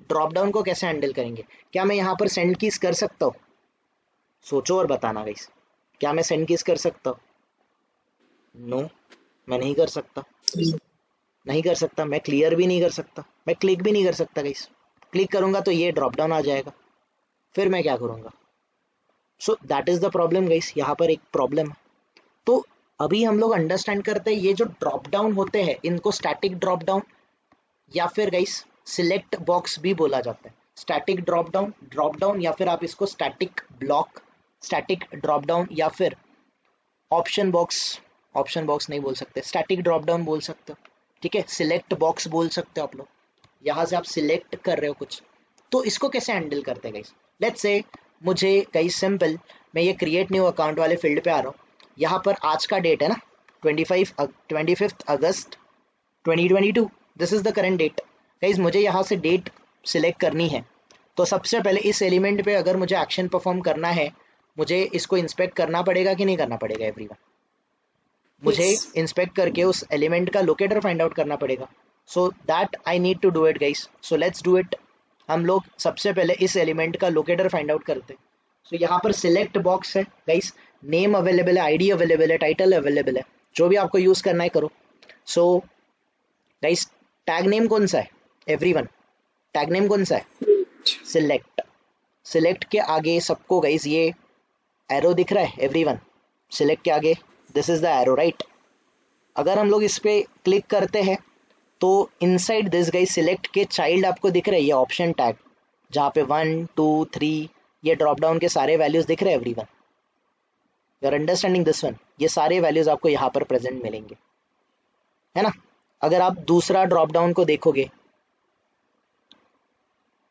Drop down को कैसे हैंडल करेंगे? क्या मैं यहाँ पर सेंड कीज कर सकता हूँ? सोचो और बताना गाइस, क्या मैं सेंड कीज कर सकता हूँ? नो, मैं नहीं कर सकता। नहीं कर सकता, मैं क्लियर भी नहीं कर सकता, मैं क्लिक भी नहीं कर सकता गाइस। क्लिक करूंगा तो ये ड्रॉप डाउन आ जाएगा, फिर मैं क्या करूंगा? So that is the problem guys, यहाँ पर एक प्रॉब्लम है। तो अभी हम लोग अंडरस्टैंड करते हैं ये जो ड्रॉप डाउन होते हैं इनको स्टैटिक ड्रॉप डाउन या फिर गाइस सिलेक्ट बॉक्स भी बोला जाता है। स्टैटिक ड्रॉप डाउन या फिर आप इसको static block, static drop down या फिर ऑप्शन बॉक्स नहीं बोल सकते, स्टैटिक ड्रॉप डाउन बोल सकते हो, ठीक है? सिलेक्ट बॉक्स बोल सकते हो आप लोग। यहाँ से आप सिलेक्ट कर रहे हो कुछ, तो इसको कैसे हैंडल करते हैं गाइस? लेट्स से मुझे गाइस सिंपल, मैं ये क्रिएट न्यू अकाउंट वाले फील्ड पे आ रहा हूँ। यहाँ पर आज का डेट है ना, 25 अगस्त 2022, this is the current date guys. मुझे यहाँ से डेट सिलेक्ट करनी है, तो सबसे पहले इस एलिमेंट पे अगर मुझे एक्शन परफॉर्म करना है, मुझे इसको इंस्पेक्ट करना पड़ेगा कि नहीं करना पड़ेगा एवरीवन? मुझे इंस्पेक्ट करके उस एलिमेंट का लोकेटर फाइंड आउट करना पड़ेगा। So that I need to do it guys. So let's do it. हम लोग सबसे पहले इस एलिमेंट का लोकेटर फाइंड आउट करते हैं। सो यहाँ पर सिलेक्ट बॉक्स है गाइस, नेम अवेलेबल है, आईडी अवेलेबल है, टाइटल अवेलेबल है, जो भी आपको यूज करना है करो। सो गाइस टैग नेम कौन सा है एवरीवन? टैग नेम कौन सा है? सिलेक्ट के आगे सबको गाइस ये एरो दिख रहा है एवरीवन? सिलेक्ट के आगे this is the arrow right. अगर हम लोग इस पे क्लिक करते हैं तो इनसाइड दिस गाइस सिलेक्ट के चाइल्ड आपको दिख रहे हैं ये ऑप्शन टैग, जहाँ पे 1 2 3 ये ड्रॉप डाउन के सारे वैल्यूज दिख रहे हैं everyone? You are understanding this one? ये सारे वैल्यूज आपको यहाँ पर प्रेजेंट मिलेंगे, है ना? अगर आप दूसरा ड्रॉप डाउन को देखोगे,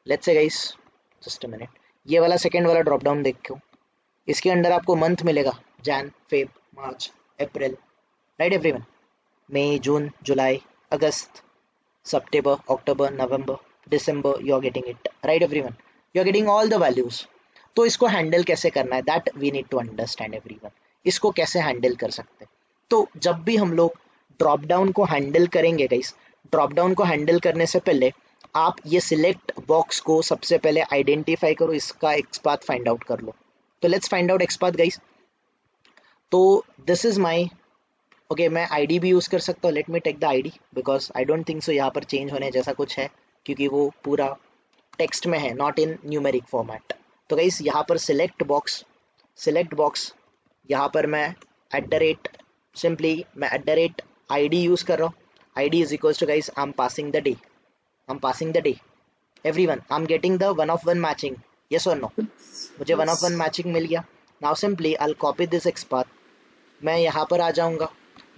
let's say guys just a minute, ये वाला सेकंड वाला ड्रॉप डाउन देखो, इसके अंदर आपको मंथ मिलेगा Jan, Feb, March, April, right everyone? मई, जून, जुलाई, अगस्त, सितंबर, अक्टूबर, नवंबर, दिसंबर, you are getting it right everyone? You are getting all the values. तो इसको हैंडल कैसे करना है, that we need to understand everyone. इसको कैसे हैंडल कर सकते हैं? तो जब भी हम लोग ड्रॉप डाउन को हैंडल करेंगे गाइस, ड्रॉप डाउन को हैंडल करने से पहले आप ये सिलेक्ट बॉक्स को सबसे पहले आइडेंटिफाई करो, इसका एक्सपाथ फाइंड आउट कर लो। तो let's find out XPath guys. तो दिस इज माई ओके, मैं आईडी भी यूज़ कर सकता हूँ। Let me take the ID because I don't think so यहाँ पर चेंज होने जैसा कुछ है, क्योंकि वो पूरा टेक्स्ट में है, नॉट इन न्यूमेरिक फॉर्मेट। तो गाइस यहाँ पर सिलेक्ट बॉक्स यहाँ पर मैं सिंपली मैं @id यूज़ कर रहा हूँ। id is equals to guys I am passing the day everyone, I am getting the 1-of-1 matching, yes और नो? मुझे 1-of-1 मैचिंग मिल गया। Now simply I will copy this XPath, मैं यहाँ पर आ जाऊँगा।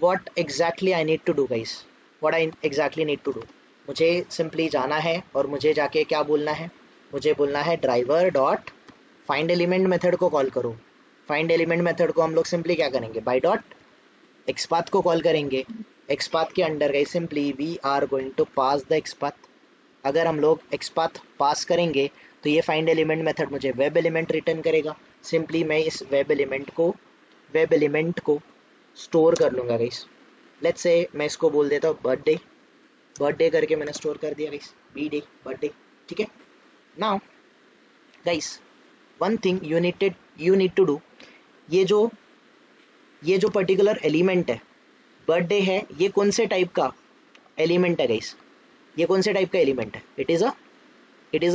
What exactly I need to do guys, what I exactly need to do, मुझे सिंपली जाना है और मुझे जाके क्या बोलना है, मुझे बोलना है driver dot find element method को कॉल करो। फाइंड एलिमेंट मेथड को हम लोग सिंपली क्या करेंगे, बाय डॉट एक्सपाथ को कॉल करेंगे। एक्सपाथ के under guys simply we are going to pass the XPath. अगर हम लोग एक्सपाथ पास करेंगे तो ये फाइंड एलिमेंट मेथड मुझे वेब एलिमेंट रिटर्न करेगा। सिंपली मैं इस वेब एलिमेंट को स्टोर कर लूँगा गाइस। लेट्स से मैं इसको बोल देता हूँ बर्थडे करके मैंने स्टोर कर दिया गाइस, बी बर्थडे, ठीक है। Now guys one thing you need to do, ये जो पर्टिकुलर एलिमेंट है बर्थडे है, ये कौन से टाइप का एलिमेंट है गाइस, ये कौन से टाइप का एलिमेंट है? It is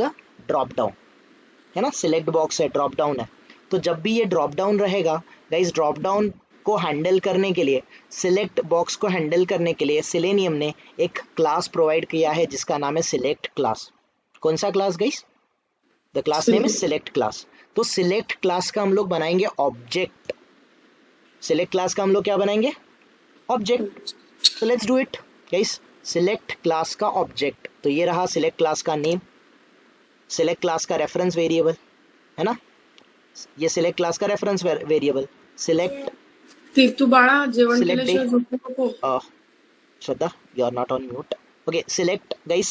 a drop down, है ना। सिलेक्ट बॉक्स है, ड्रॉप डाउन है। तो जब भी ये ड्रॉप डाउन रहेगा गाइस, ड्रॉप डाउन को हैंडल करने के लिए, सिलेक्ट बॉक्स को हैंडल करने के लिए सेलेनियम ने एक क्लास प्रोवाइड किया है जिसका नाम है सिलेक्ट क्लास। कौन सा class guys? The class name is select class. तो सिलेक्ट क्लास का हम लोग बनाएंगे ऑब्जेक्ट। सिलेक्ट क्लास का हम लोग क्या बनाएंगे? Object. So let's do it guys. Select class का ऑब्जेक्ट, तो ये रहा सिलेक्ट क्लास का नेम, सिलेक्ट क्लास का रेफरेंस वेरिएबल, है ना, ये सिलेक्ट क्लास का रेफरेंस वेरिएबल। सिलेक्ट तू बाळा जेवण केल्याशिवाय झोपू नको. Shraddha, you are not on mute. Okay, select guys,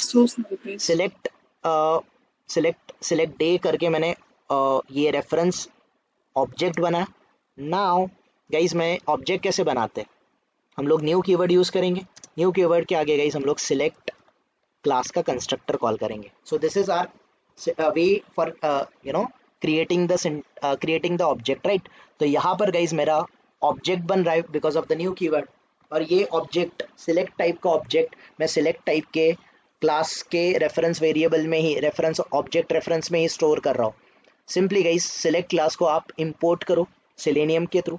select day करके मैंने ये रेफरेंस ऑब्जेक्ट बना। नाउ गाइस मैं ऑब्जेक्ट कैसे बनाते हैं, हम लोग न्यू कीवर्ड यूज करेंगे। न्यू कीवर्ड के आगे गाइस हम लोग सिलेक्ट क्लास का कंस्ट्रक्टर कॉल करेंगे। So this is our way for creating the object, right. तो यहाँ पर गाइस मेरा ऑब्जेक्ट बन रहा है because of the new keyword, और ये ऑब्जेक्ट सिलेक्ट टाइप का ऑब्जेक्ट मैं सिलेक्ट टाइप के क्लास के रेफरेंस वेरिएबल में ही ऑब्जेक्ट रेफरेंस में ही स्टोर कर रहा हूँ। सिंपली गाइस सिलेक्ट क्लास को आप इंपोर्ट करो सेलेनियम के थ्रू,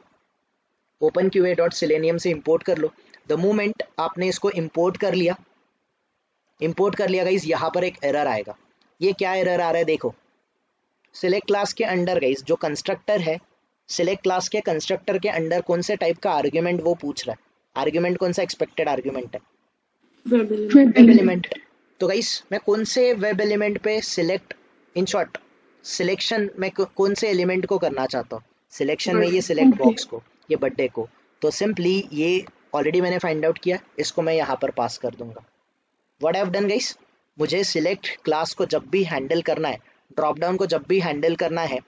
openqa.selenium से इंपोर्ट कर लो। द मोमेंट आपने इसको इंपोर्ट कर लिया गाइस, यहाँ पर एक एरर आएगा। ये क्या एरर आ रहा है देखो, सिलेक्ट क्लास के अंडर गाइस जो कंस्ट्रक्टर है, सिलेक्ट क्लास के कंस्ट्रक्टर के अंडर कौन से टाइप का आर्ग्यूमेंट वो पूछ रहा है। आर्ग्यूमेंट कौन सा एक्सपेक्टेड आर्ग्यूमेंट है? Web element. तो गाइस मैं कौन से वेब एलिमेंट पे सिलेक्ट, इन शॉर्ट सिलेक्शन में कौन से एलिमेंट को करना चाहता हूँ, सिलेक्शन में ये सिलेक्ट बॉक्स को, ये बर्थडे को। तो सिंपली ये ऑलरेडी मैंने फाइंड आउट किया, इसको मैं यहाँ पर पास कर दूंगा। What I have done guys, मुझे सिलेक्ट क्लास को जब भी हैंडल करना है, ड्रॉप डाउन को जब भी हैंडल करना है,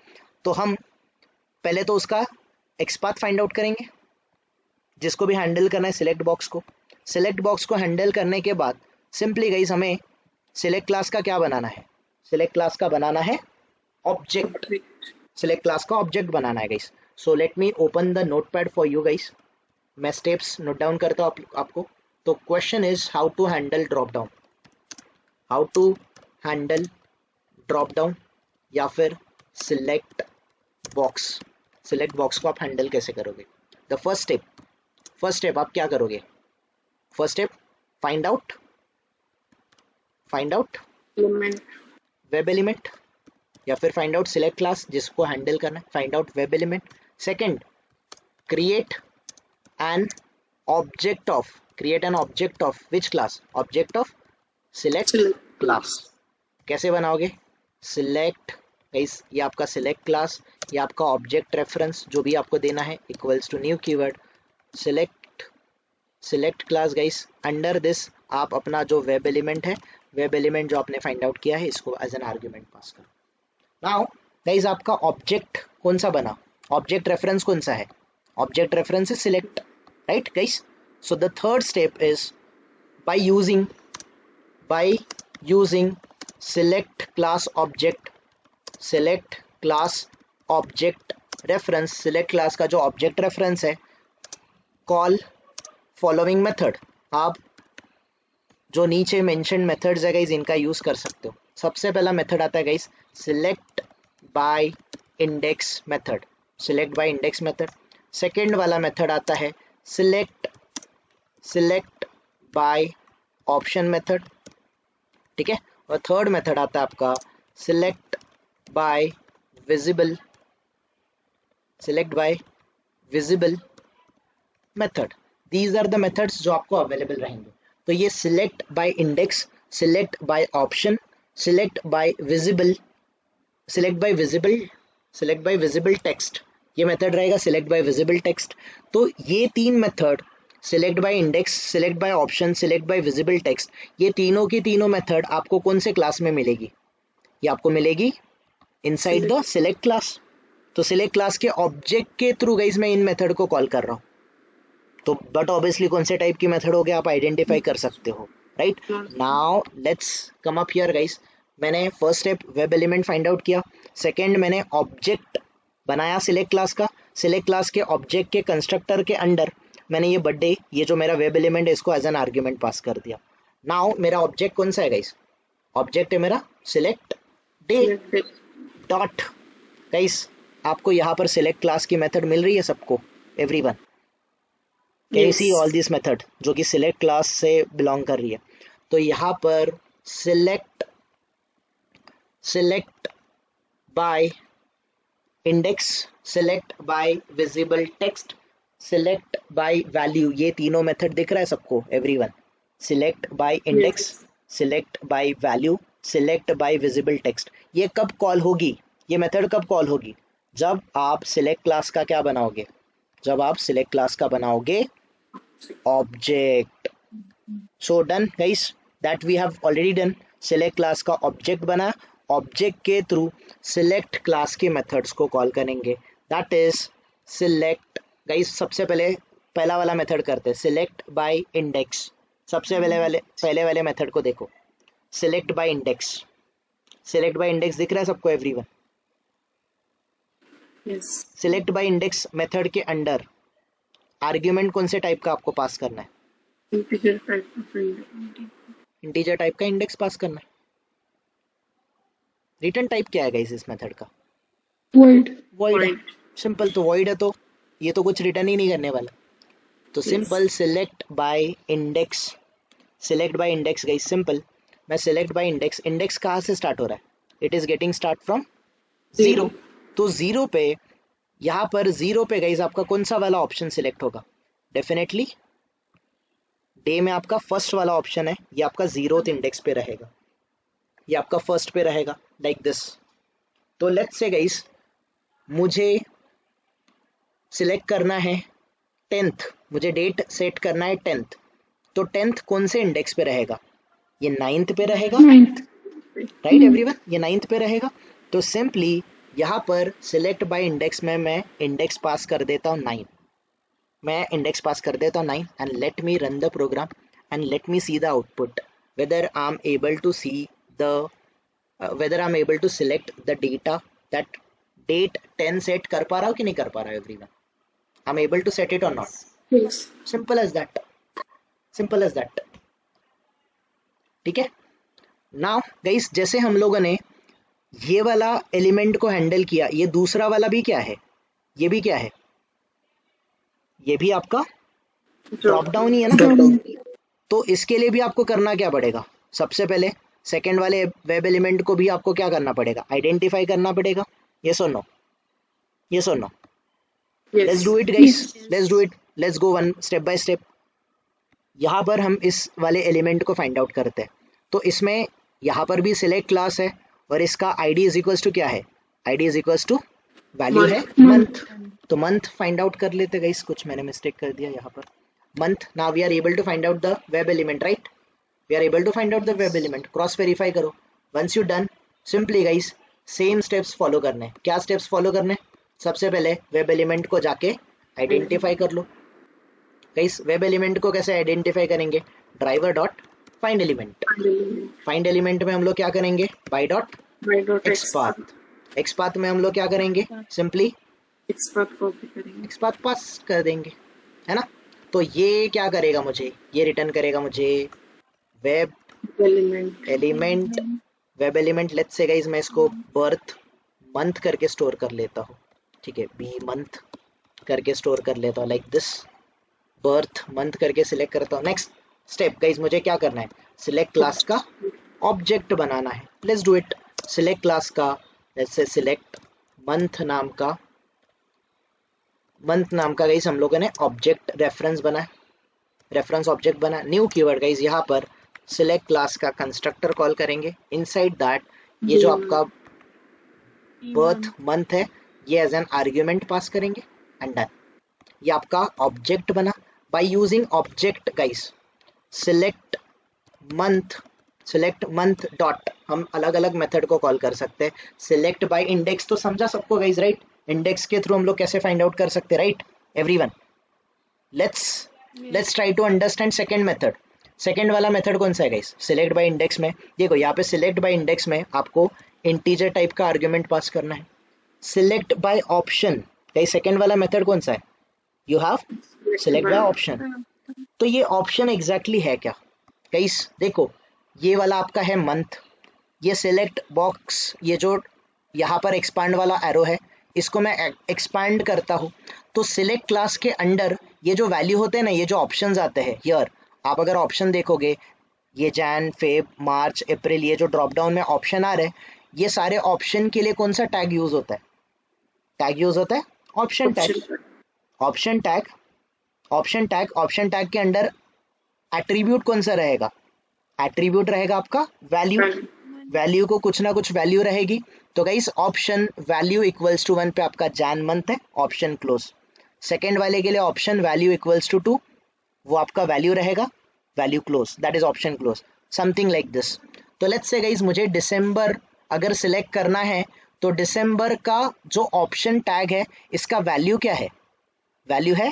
तो हम पहले तो उसका एक्सपाथ फाइंड आउट करेंगे, जिसको भी हैंडल करना है सिलेक्ट बॉक्स को। सिलेक्ट बॉक्स को हैंडल करने के बाद सिंपली गाइस हमें सिलेक्ट क्लास का क्या बनाना है, सिलेक्ट क्लास का बनाना है ऑब्जेक्ट। सिलेक्ट क्लास का ऑब्जेक्ट बनाना है guys. So let me open the notepad for you guys. मैं स्टेप्स नोट डाउन करता हूँ आपको। तो question is how to handle drop down, how to handle drop down या फिर सिलेक्ट बॉक्स। सिलेक्ट बॉक्स को आप हैंडल कैसे करोगे? द फर्स्ट स्टेप आप क्या करोगे? First step find out web element, या फिर फाइंड आउट सिलेक्ट क्लास जिसको हैंडल करना है, find out web element. Second, create an object of which class? Object of select class. कैसे बनाओगे? सिलेक्ट गाइस, ये आपका सिलेक्ट क्लास, ये आपका ऑब्जेक्ट रेफरेंस जो भी आपको देना है equals to new keyword select class guys. Under this आप अपना जो वेब एलिमेंट है, वेब एलिमेंट जो आपने फाइंड आउट किया है, इसको एज एन आर्ग्यूमेंट पास करो। नाउ गाइस आपका ऑब्जेक्ट कौन सा बना, ऑब्जेक्ट रेफरेंस कौन सा है? Object reference is select, right guys. So the third step is by using select class object reference, select class का जो object reference है, call following method। आप जो नीचे मेंशन मेथड्स है गाइस इनका यूज कर सकते हो। सबसे पहला मेथड आता है guys select by index method, select by index method. Second वाला मेथड आता है सिलेक्ट बाय ऑप्शन मेथड, ठीक है। और थर्ड मेथड आता है आपका select by visible method. These are the methods जो आपको अवेलेबल रहेंगे। तो ये select by index, select by option, select by visible text, ये मेथड रहेगा सिलेक्ट बाय विजिबल टेक्स्ट। तो ये तीन method select by index, select by option, select by visible text, ये तीनों की तीनों मेथड आपको कौन से क्लास में मिलेगी? ये आपको मिलेगी इनसाइड द सिलेक्ट क्लास। तो सिलेक्ट क्लास के ऑब्जेक्ट के थ्रू गाइस मैं इन मेथड को कॉल कर रहा हूँ। तो बट ऑब्वियसली कौन से टाइप की मेथड हो गया आप आइडेंटिफाई कर सकते हो, right. Now let's come up here guys. मैंने first step web element find out किया, सेकंड मैंने ऑब्जेक्ट बनाया सिलेक्ट क्लास का, सिलेक्ट क्लास के ऑब्जेक्ट के कंस्ट्रक्टर के अंडर मैंने ये बर्थडे, ये जो मेरा वेब एलिमेंट है, इसको एज एन आर्ग्यूमेंट पास कर दिया। नाउ मेरा ऑब्जेक्ट कौन सा है गाइस? ऑब्जेक्ट है मेरा सिलेक्ट डे डॉट। गाइस आपको यहाँ पर सिलेक्ट क्लास की मेथड मिल रही है सबको, everyone can you see all this method जो कि सिलेक्ट क्लास से बिलोंग कर रही है। तो यहाँ पर select by index, select by visible text, select by value, ये तीनों मेथड दिख रहा है सबको everyone. Select by index, select by value, select by visible text, ये कब कॉल होगी? ये मेथड कब कॉल होगी? जब आप सिलेक्ट क्लास का क्या बनाओगे? जब आप सिलेक्ट क्लास का बनाओगे object. So done guys, that we have already done. Select class का ऑब्जेक्ट बना, ऑब्जेक्ट के थ्रू सिलेक्ट क्लास के मेथड्स को कॉल करेंगे, दैट इज सिलेक्ट। गाइस सबसे पहला वाला मेथड करते हैं सिलेक्ट बाय इंडेक्स। सबसे पहले वाले मेथड को देखो, select by index. Select by index दिख रहा है सबको everyone? Select by index method के अंडर आर्ग्यूमेंट कौन से टाइप का आपको पास करना है? इंटीजर टाइप का इंडेक्स पास करना है। रिटर्न टाइप क्या है गाइस इस मेथड का? वॉइड। सिंपल, तो वॉइड है तो ये तो कुछ रिटर्न ही नहीं करने वाला। तो simple select by index, select by index guys simple. मैं सिलेक्ट बाय इंडेक्स, इंडेक्स कहाँ से स्टार्ट हो रहा है? It is getting start from 0। तो 0 पे, यहाँ पर 0 पे गाइस आपका कौन सा वाला ऑप्शन सिलेक्ट होगा? डेफिनेटली डे में आपका फर्स्ट वाला ऑप्शन है, ये आपका 0th इंडेक्स पे रहेगा, ये आपका फर्स्ट पे रहेगा, लाइक दिस। तो लेट्स से गाइस मुझे सिलेक्ट करना है 10th, मुझे डेट सेट करना है 10th। तो 10th कौन से इंडेक्स पे रहेगा? ये 9th पे रहेगा, राइट एवरीवन, ये 9th पे रहेगा। तो सिंपली यहाँ पर सिलेक्ट बाय इंडेक्स में मैं इंडेक्स पास कर देता हूँ 9, मैं इंडेक्स पास कर देता हूँ 9 and let me run the program and let me see the output whether I am able to see the whether I'm able to select the data that date 10 set कर पा रहा हूँ कि नहीं कर पा रहा है everyone? I'm able to set it or not? Yes. Simple as that. Simple as that. ठीक है। Now guys जैसे हम लोगों ने ये वाला एलिमेंट को हैंडल किया, ये दूसरा वाला भी क्या है? ये भी क्या है? ये भी आपका ड्रॉप डाउन ही है ना। तो इसके लिए भी आपको करना क्या पड़ेगा? सबसे पहले सेकेंड वाले वेब एलिमेंट को भी आपको क्या करना पड़ेगा? आइडेंटिफाई करना पड़ेगा। यस और नो? यस और no? Let's do it guys, let's do it, let's go one step by step. यहाँ पर हम इस वाले एलिमेंट को फाइंड आउट करते हैं। तो इसमें यहाँ पर भी सिलेक्ट क्लास है और इसका आईडी इज इक्वल्स टू क्या है? ID is equals to value है मंथ। तो मंथ फाइंड आउट कर लेते गाइस, कुछ मैंने मिस्टेक कर दिया यहाँ पर। Month, now we are able to find out the web element, right? We are able to find out the web element. Cross verify करो। Once you done, simply guys same steps follow करने हैं। क्या steps follow करने हैं? सबसे पहले web element को जाके identify कर लो। guys web element को कैसे identify करेंगे? driver dot find element. Find element में हम लोग क्या करेंगे, by dot by dot XPath. XPath में हम लोग क्या करेंगे, सिंपली एक्स पाथ कॉपी करेंगे, एक्स पाथ पास कर देंगे, है ना। तो ये क्या करेगा मुझे, ये रिटर्न करेगा मुझे web element element. Web element let's say guys मैं इसको बर्थ मंथ करके स्टोर कर लेता हूँ, ठीक है, बी मंथ करके स्टोर कर लेता हूँ, लाइक दिस, बर्थ मंथ करके सिलेक्ट करता हूँ। नेक्स्ट स्टेप गाइस मुझे क्या करना है, सिलेक्ट क्लास का ऑब्जेक्ट बनाना है। Let's do it. Select class का, लेट्स से सिलेक्ट मंथ नाम का, मंथ नाम का गाइस हम लोगों ने ऑब्जेक्ट रेफरेंस बना, रेफरेंस ऑब्जेक्ट बना। न्यू कीवर्ड गाइस यहाँ पर सिलेक्ट क्लास का कंस्ट्रक्टर कॉल करेंगे। इनसाइड दैट ये जो आपका बर्थ मंथ है ये एज एन आर्ग्यूमेंट पास करेंगे एंड डन। ये आपका ऑब्जेक्ट बना। By using object guys select month dot, हम अलग अलग मेथड को कॉल कर सकते हैं। सिलेक्ट बाय इंडेक्स तो समझा सबको गाइस, राइट। इंडेक्स के थ्रू हम लोग कैसे फाइंड आउट कर सकते हैं, right everyone. Let's try to understand second method. Second वाला मेथड कौन सा है गाइस, सिलेक्ट बाय इंडेक्स में देखो यहाँ पे सिलेक्ट बाय इंडेक्स में आपको इंटीजर टाइप का आर्ग्यूमेंट पास करना है। Select by option guys second वाला मेथड कौन सा है, you have select by option. तो ये ऑप्शन एग्जैक्टली है क्या गाइस, देखो ये वाला आपका है मंथ, ये सिलेक्ट बॉक्स, ये जो यहाँ पर एक्सपांड वाला एरो है इसको मैं एक्सपांड करता हूँ तो सिलेक्ट क्लास के अंडर ये जो वैल्यू होते हैं ना, ये जो ऑप्शंस आते हैं हियर, आप अगर ऑप्शन देखोगे ये जैन फेब मार्च अप्रैल, ये जो ड्रॉप डाउन में ऑप्शन आ रहे हैं, ये सारे ऑप्शन के लिए कौन सा टैग यूज होता है, टैग यूज होता है option tag. Option tag, option tag के अंडर एट्रीब्यूट कौन सा रहेगा, एट्रीब्यूट रहेगा आपका वैल्यू। वैल्यू को कुछ ना कुछ वैल्यू रहेगी। तो guys option value equals to 1 पे आपका जैन मंथ है, ऑप्शन क्लोज। सेकेंड वाले के लिए ऑप्शन वैल्यू इक्वल्स टू 2, वो आपका वैल्यू रहेगा, value close, that is option close, something like this. तो लेट्स से गाइस मुझे दिसंबर अगर सिलेक्ट करना है तो दिसंबर का जो ऑप्शन टैग है इसका वैल्यू क्या है, वैल्यू है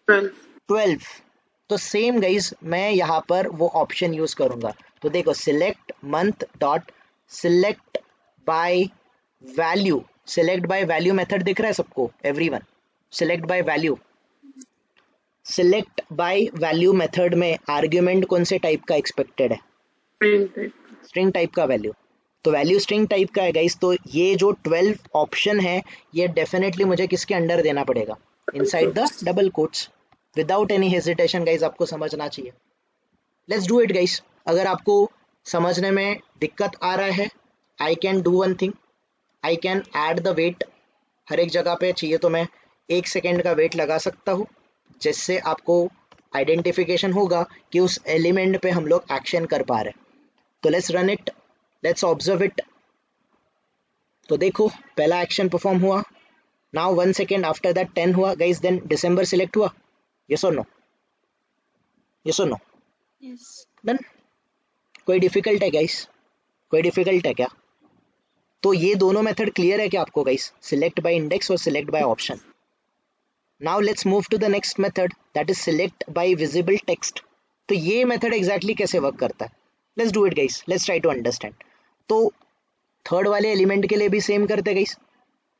12। तो सेम गाइज मैं यहाँ पर वो ऑप्शन यूज करूंगा। तो देखो select month dot select by value, select by value method दिख रहा है सबको everyone, select by value. Select by value method में आर्ग्यूमेंट कौन से टाइप का एक्सपेक्टेड है, स्ट्रिंग टाइप का वैल्यू। तो वैल्यू स्ट्रिंग टाइप का है गाइस, तो ये जो 12 ऑप्शन है ये डेफिनेटली मुझे किसके अंडर देना पड़ेगा, inside the double quotes, without any hesitation guys, आपको समझना चाहिए। Let's do it guys. अगर आपको समझने में दिक्कत आ रहा है, I can do one thing, I can add the wait. हर एक जगह पे चाहिए तो मैं 1 सेकेंड का वेट लगा सकता हूँ, जिससे आपको आइडेंटिफिकेशन होगा कि उस एलिमेंट पे हम लोग एक्शन कर पा रहे हैं। तो let's run it, let's observe it. तो देखो पहला एक्शन परफॉर्म हुआ, नाउ 1 सेकेंड आफ्टर दैट 10 हुआ गाइस, देन दिसंबर सिलेक्ट हुआ, यस और नो, यस और नो, डन। कोई डिफिकल्ट है गाइस, कोई डिफिकल्ट है क्या? तो ये दोनों मेथड क्लियर है क्या आपको गाइस, सिलेक्ट बाय इंडेक्स और select by option. Now let's move to the next method, that is select by visible text. तो ये मेथड एग्जैक्टली कैसे वर्क करता है, let's do it guys, let's try to understand. तो थर्ड वाले एलिमेंट के लिए भी सेम करते गाइस।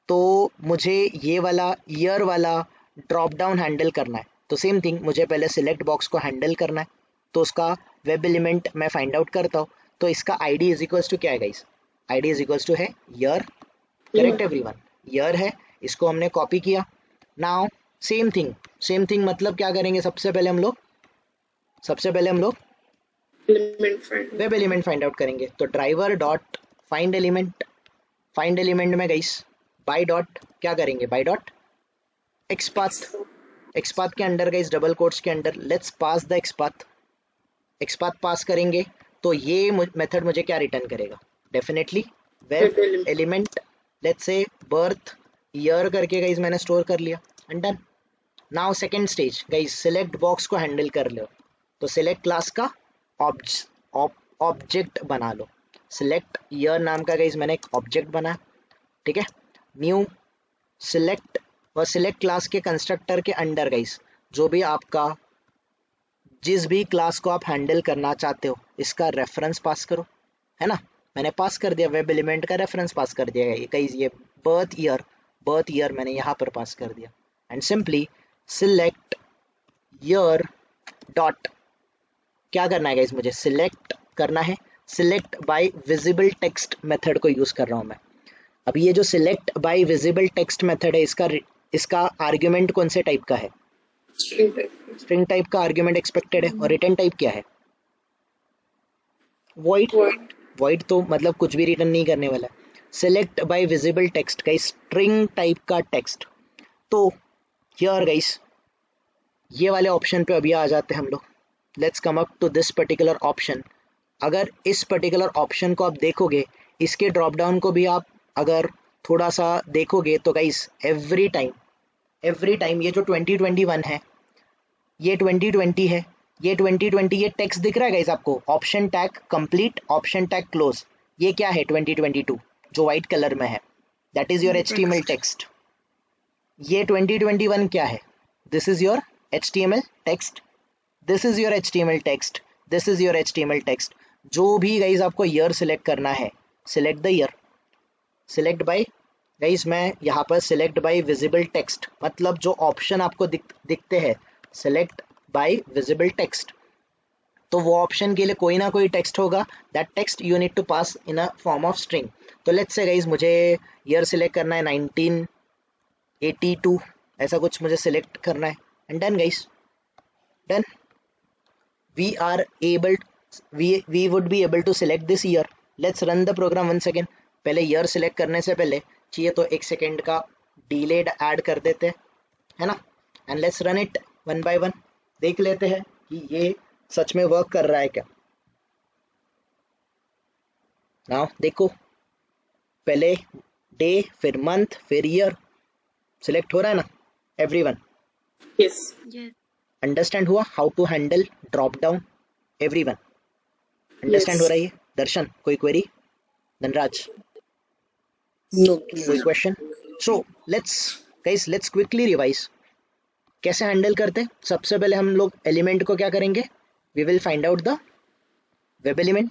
तो मुझे ये वाला ईयर वाला ड्रॉप डाउन हैंडल करना है, तो सेम थिंग मुझे पहले सिलेक्ट बॉक्स को हैंडल करना है। तो उसका वेब एलिमेंट मैं फाइंड आउट करता हूँ। तो इसका आईडी इज इक्वल्स टू क्या है guys, ID is equals to है ईयर, करेक्ट एवरीवन, ईयर है, इसको हमने कॉपी किया। नाउ सेम थिंग मतलब क्या करेंगे, सबसे पहले हम लोग वेब एलिमेंट फाइंड आउट करेंगे। तो driver dot find element, find element में गाइस बाय डॉट क्या करेंगे, बाय डॉट एक्सपाथ, एक्सपाथ के अंडर गाइस डबल कोट्स के under let's pass the XPath, XPath pass करेंगे। तो ये मेथड मुझे क्या रिटर्न करेगा, definitely web element, let's say birth year करके गाइस मैंने स्टोर कर लिया and done. Now second stage guys, select box को हैंडल कर लो। तो सिलेक्ट क्लास का ऑब्जेक्ट बना लो। सिलेक्ट ईयर नाम का गाइस मैंने एक ऑब्जेक्ट बना, ठीक है। न्यू सिलेक्ट और सिलेक्ट क्लास के कंस्ट्रक्टर के अंडर गाइस जो भी आपका जिस भी क्लास को आप हैंडल करना चाहते हो इसका रेफरेंस पास करो, है ना। मैंने पास कर दिया, वेब एलिमेंट का रेफरेंस पास कर दिया है, कहीं ये बर्थ ईयर मैंने यहाँ पर पास कर दिया। And simply select year dot, क्या करना है गाइस, मुझे सिलेक्ट करना है, select by visible text method को यूज कर रहा हूँ मैं। अब ये जो select by visible text method है, इसका आर्ग्यूमेंट कौन से टाइप का है, String type. स्ट्रिंग टाइप का आर्ग्यूमेंट एक्सपेक्टेड है। और रिटर्न टाइप क्या है, वॉइड। Void. वॉइड तो मतलब कुछ भी रिटर्न नहीं करने वाला है। सिलेक्ट बाय विजिबल टेक्स्ट का स्ट्रिंग टाइप का टेक्स्ट। तो हियर गाइस ये वाले ऑप्शन पे अभी आ जाते हैं हम लोग। Let's come up to this particular option. अगर इस पर्टिकुलर ऑप्शन को आप देखोगे, इसके ड्रॉप डाउन को भी आप अगर थोड़ा सा देखोगे तो गाइस एवरी टाइम ये जो 2021 है, ये 2020 है, ये 2020, ये टेक्स्ट दिख रहा है गाइस आपको, option tag complete, option tag close, ये क्या है 2022 जो व्हाइट कलर में है, that is your HTML text. ये 2021 क्या है, this is your HTML text, this is your HTML text, this is your HTML text. जो भी गाइस आपको ईयर सिलेक्ट करना है, select the year, select by guys, मैं यहाँ पर सिलेक्ट बाय विजिबल टेक्स्ट, मतलब जो ऑप्शन आपको दिखते हैं सिलेक्ट बाय विजिबल टेक्स्ट, तो वो ऑप्शन के लिए कोई ना कोई टेक्स्ट होगा, that text you need to pass in a form of string. तो लेट्स से गाइस मुझे ईयर सिलेक्ट करना है 1982, ऐसा कुछ मुझे सिलेक्ट करना है, and done guys, done. we would be able to select this year. Let's run the program once again. पहले ईयर सिलेक्ट करने से पहले चाहिए तो 1 सेकेंड का डिलेड ऐड कर देते हैं, है ना। And let's run it one by one, देख लेते हैं कि ये सच में वर्क कर रहा है क्या। नाउ देखो, पहले डे, फिर मंथ, फिर ईयर सिलेक्ट हो रहा है ना एवरीवन। Yes. Yes. अंडरस्टैंड हुआ how to handle drop down, everyone understand हो रहा है ये। दर्शन कोई क्वेरी, धनराज No. कोई question? So let's quickly revise कैसे हैंडल करते हैं। सबसे पहले हम लोग एलिमेंट को क्या करेंगे, we will find out the web element.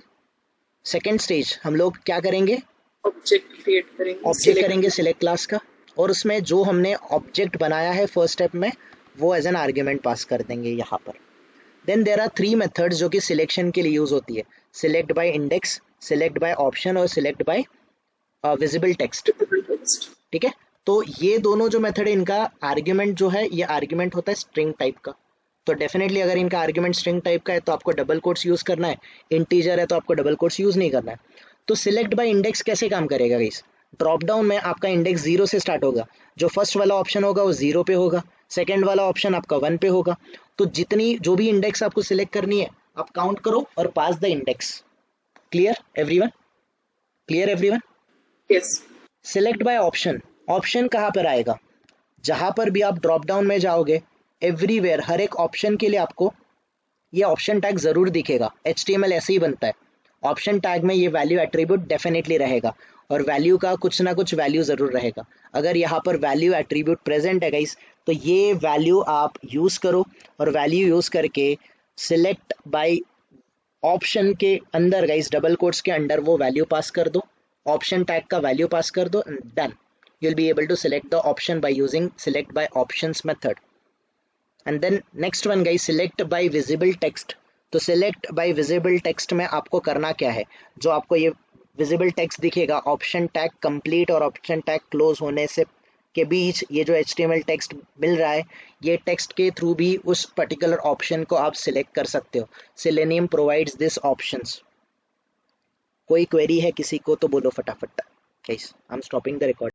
Second stage हम लोग क्या करेंगे, Object create करेंगे. Object Select. करेंगे सिलेक्ट क्लास का, और उसमें जो हमने ऑब्जेक्ट बनाया है फर्स्ट स्टेप में वो एज एन आर्ग्यूमेंट पास कर देंगे यहाँ पर। देन देर आर 3 मेथड्स जो कि सिलेक्शन के लिए यूज होती है, select by index, select by option और select by visible text, Text. ठीक है। तो ये दोनों जो मेथड है, इनका आर्ग्यूमेंट जो है, ये आर्ग्यूमेंट होता है स्ट्रिंग टाइप का। तो डेफिनेटली अगर इनका आर्ग्यूमेंट स्ट्रिंग टाइप का है तो आपको डबल कोट्स यूज करना है, इंटीजर है तो आपको डबल कोट्स यूज नहीं करना है। तो सिलेक्ट बाय इंडेक्स कैसे काम करेगा गाइस, ड्रॉप डाउन में आपका इंडेक्स 0 से स्टार्ट होगा, जो फर्स्ट वाला ऑप्शन होगा वो 0 पे होगा, सेकंड वाला ऑप्शन आपका 1 पे होगा। तो जितनी जो भी इंडेक्स आपको सिलेक्ट करनी है आप काउंट करो और pass the index. Clear everyone, clear everyone. Yes. Select by option, option कहाँ पर आएगा, जहां पर भी आप ड्रॉप डाउन में जाओगे एवरीवेयर हर एक ऑप्शन के लिए आपको ये ऑप्शन टैग जरूर दिखेगा। HTML ऐसे ही बनता है, ऑप्शन टैग में ये वैल्यू एट्रीब्यूट डेफिनेटली रहेगा, और वैल्यू का कुछ ना कुछ वैल्यू जरूर रहेगा। अगर यहाँ पर वैल्यू एट्रीब्यूट प्रेजेंट है गाइस, तो ये वैल्यू आप यूज करो, और वैल्यू यूज करके सिलेक्ट बाय ऑप्शन के अंदर गाइस डबल कोट्स के अंदर वो वैल्यू पास कर दो, ऑप्शन टैग का वैल्यू पास कर दो, done. you'll be able to select the option by using select by options method. And then next one guys, select by visible text. तो select by visible text में आपको करना क्या है, जो आपको ये visible text दिखेगा ऑप्शन टैग कंप्लीट और ऑप्शन टैग क्लोज होने से के बीच, ये जो HTML टेक्स्ट मिल रहा है, ये टेक्स्ट के थ्रू भी उस पर्टिकुलर ऑप्शन को आप सिलेक्ट कर सकते हो। Selenium provides this options. कोई क्वेरी है किसी को तो बोलो फटाफट। Guys, I'm stopping the record.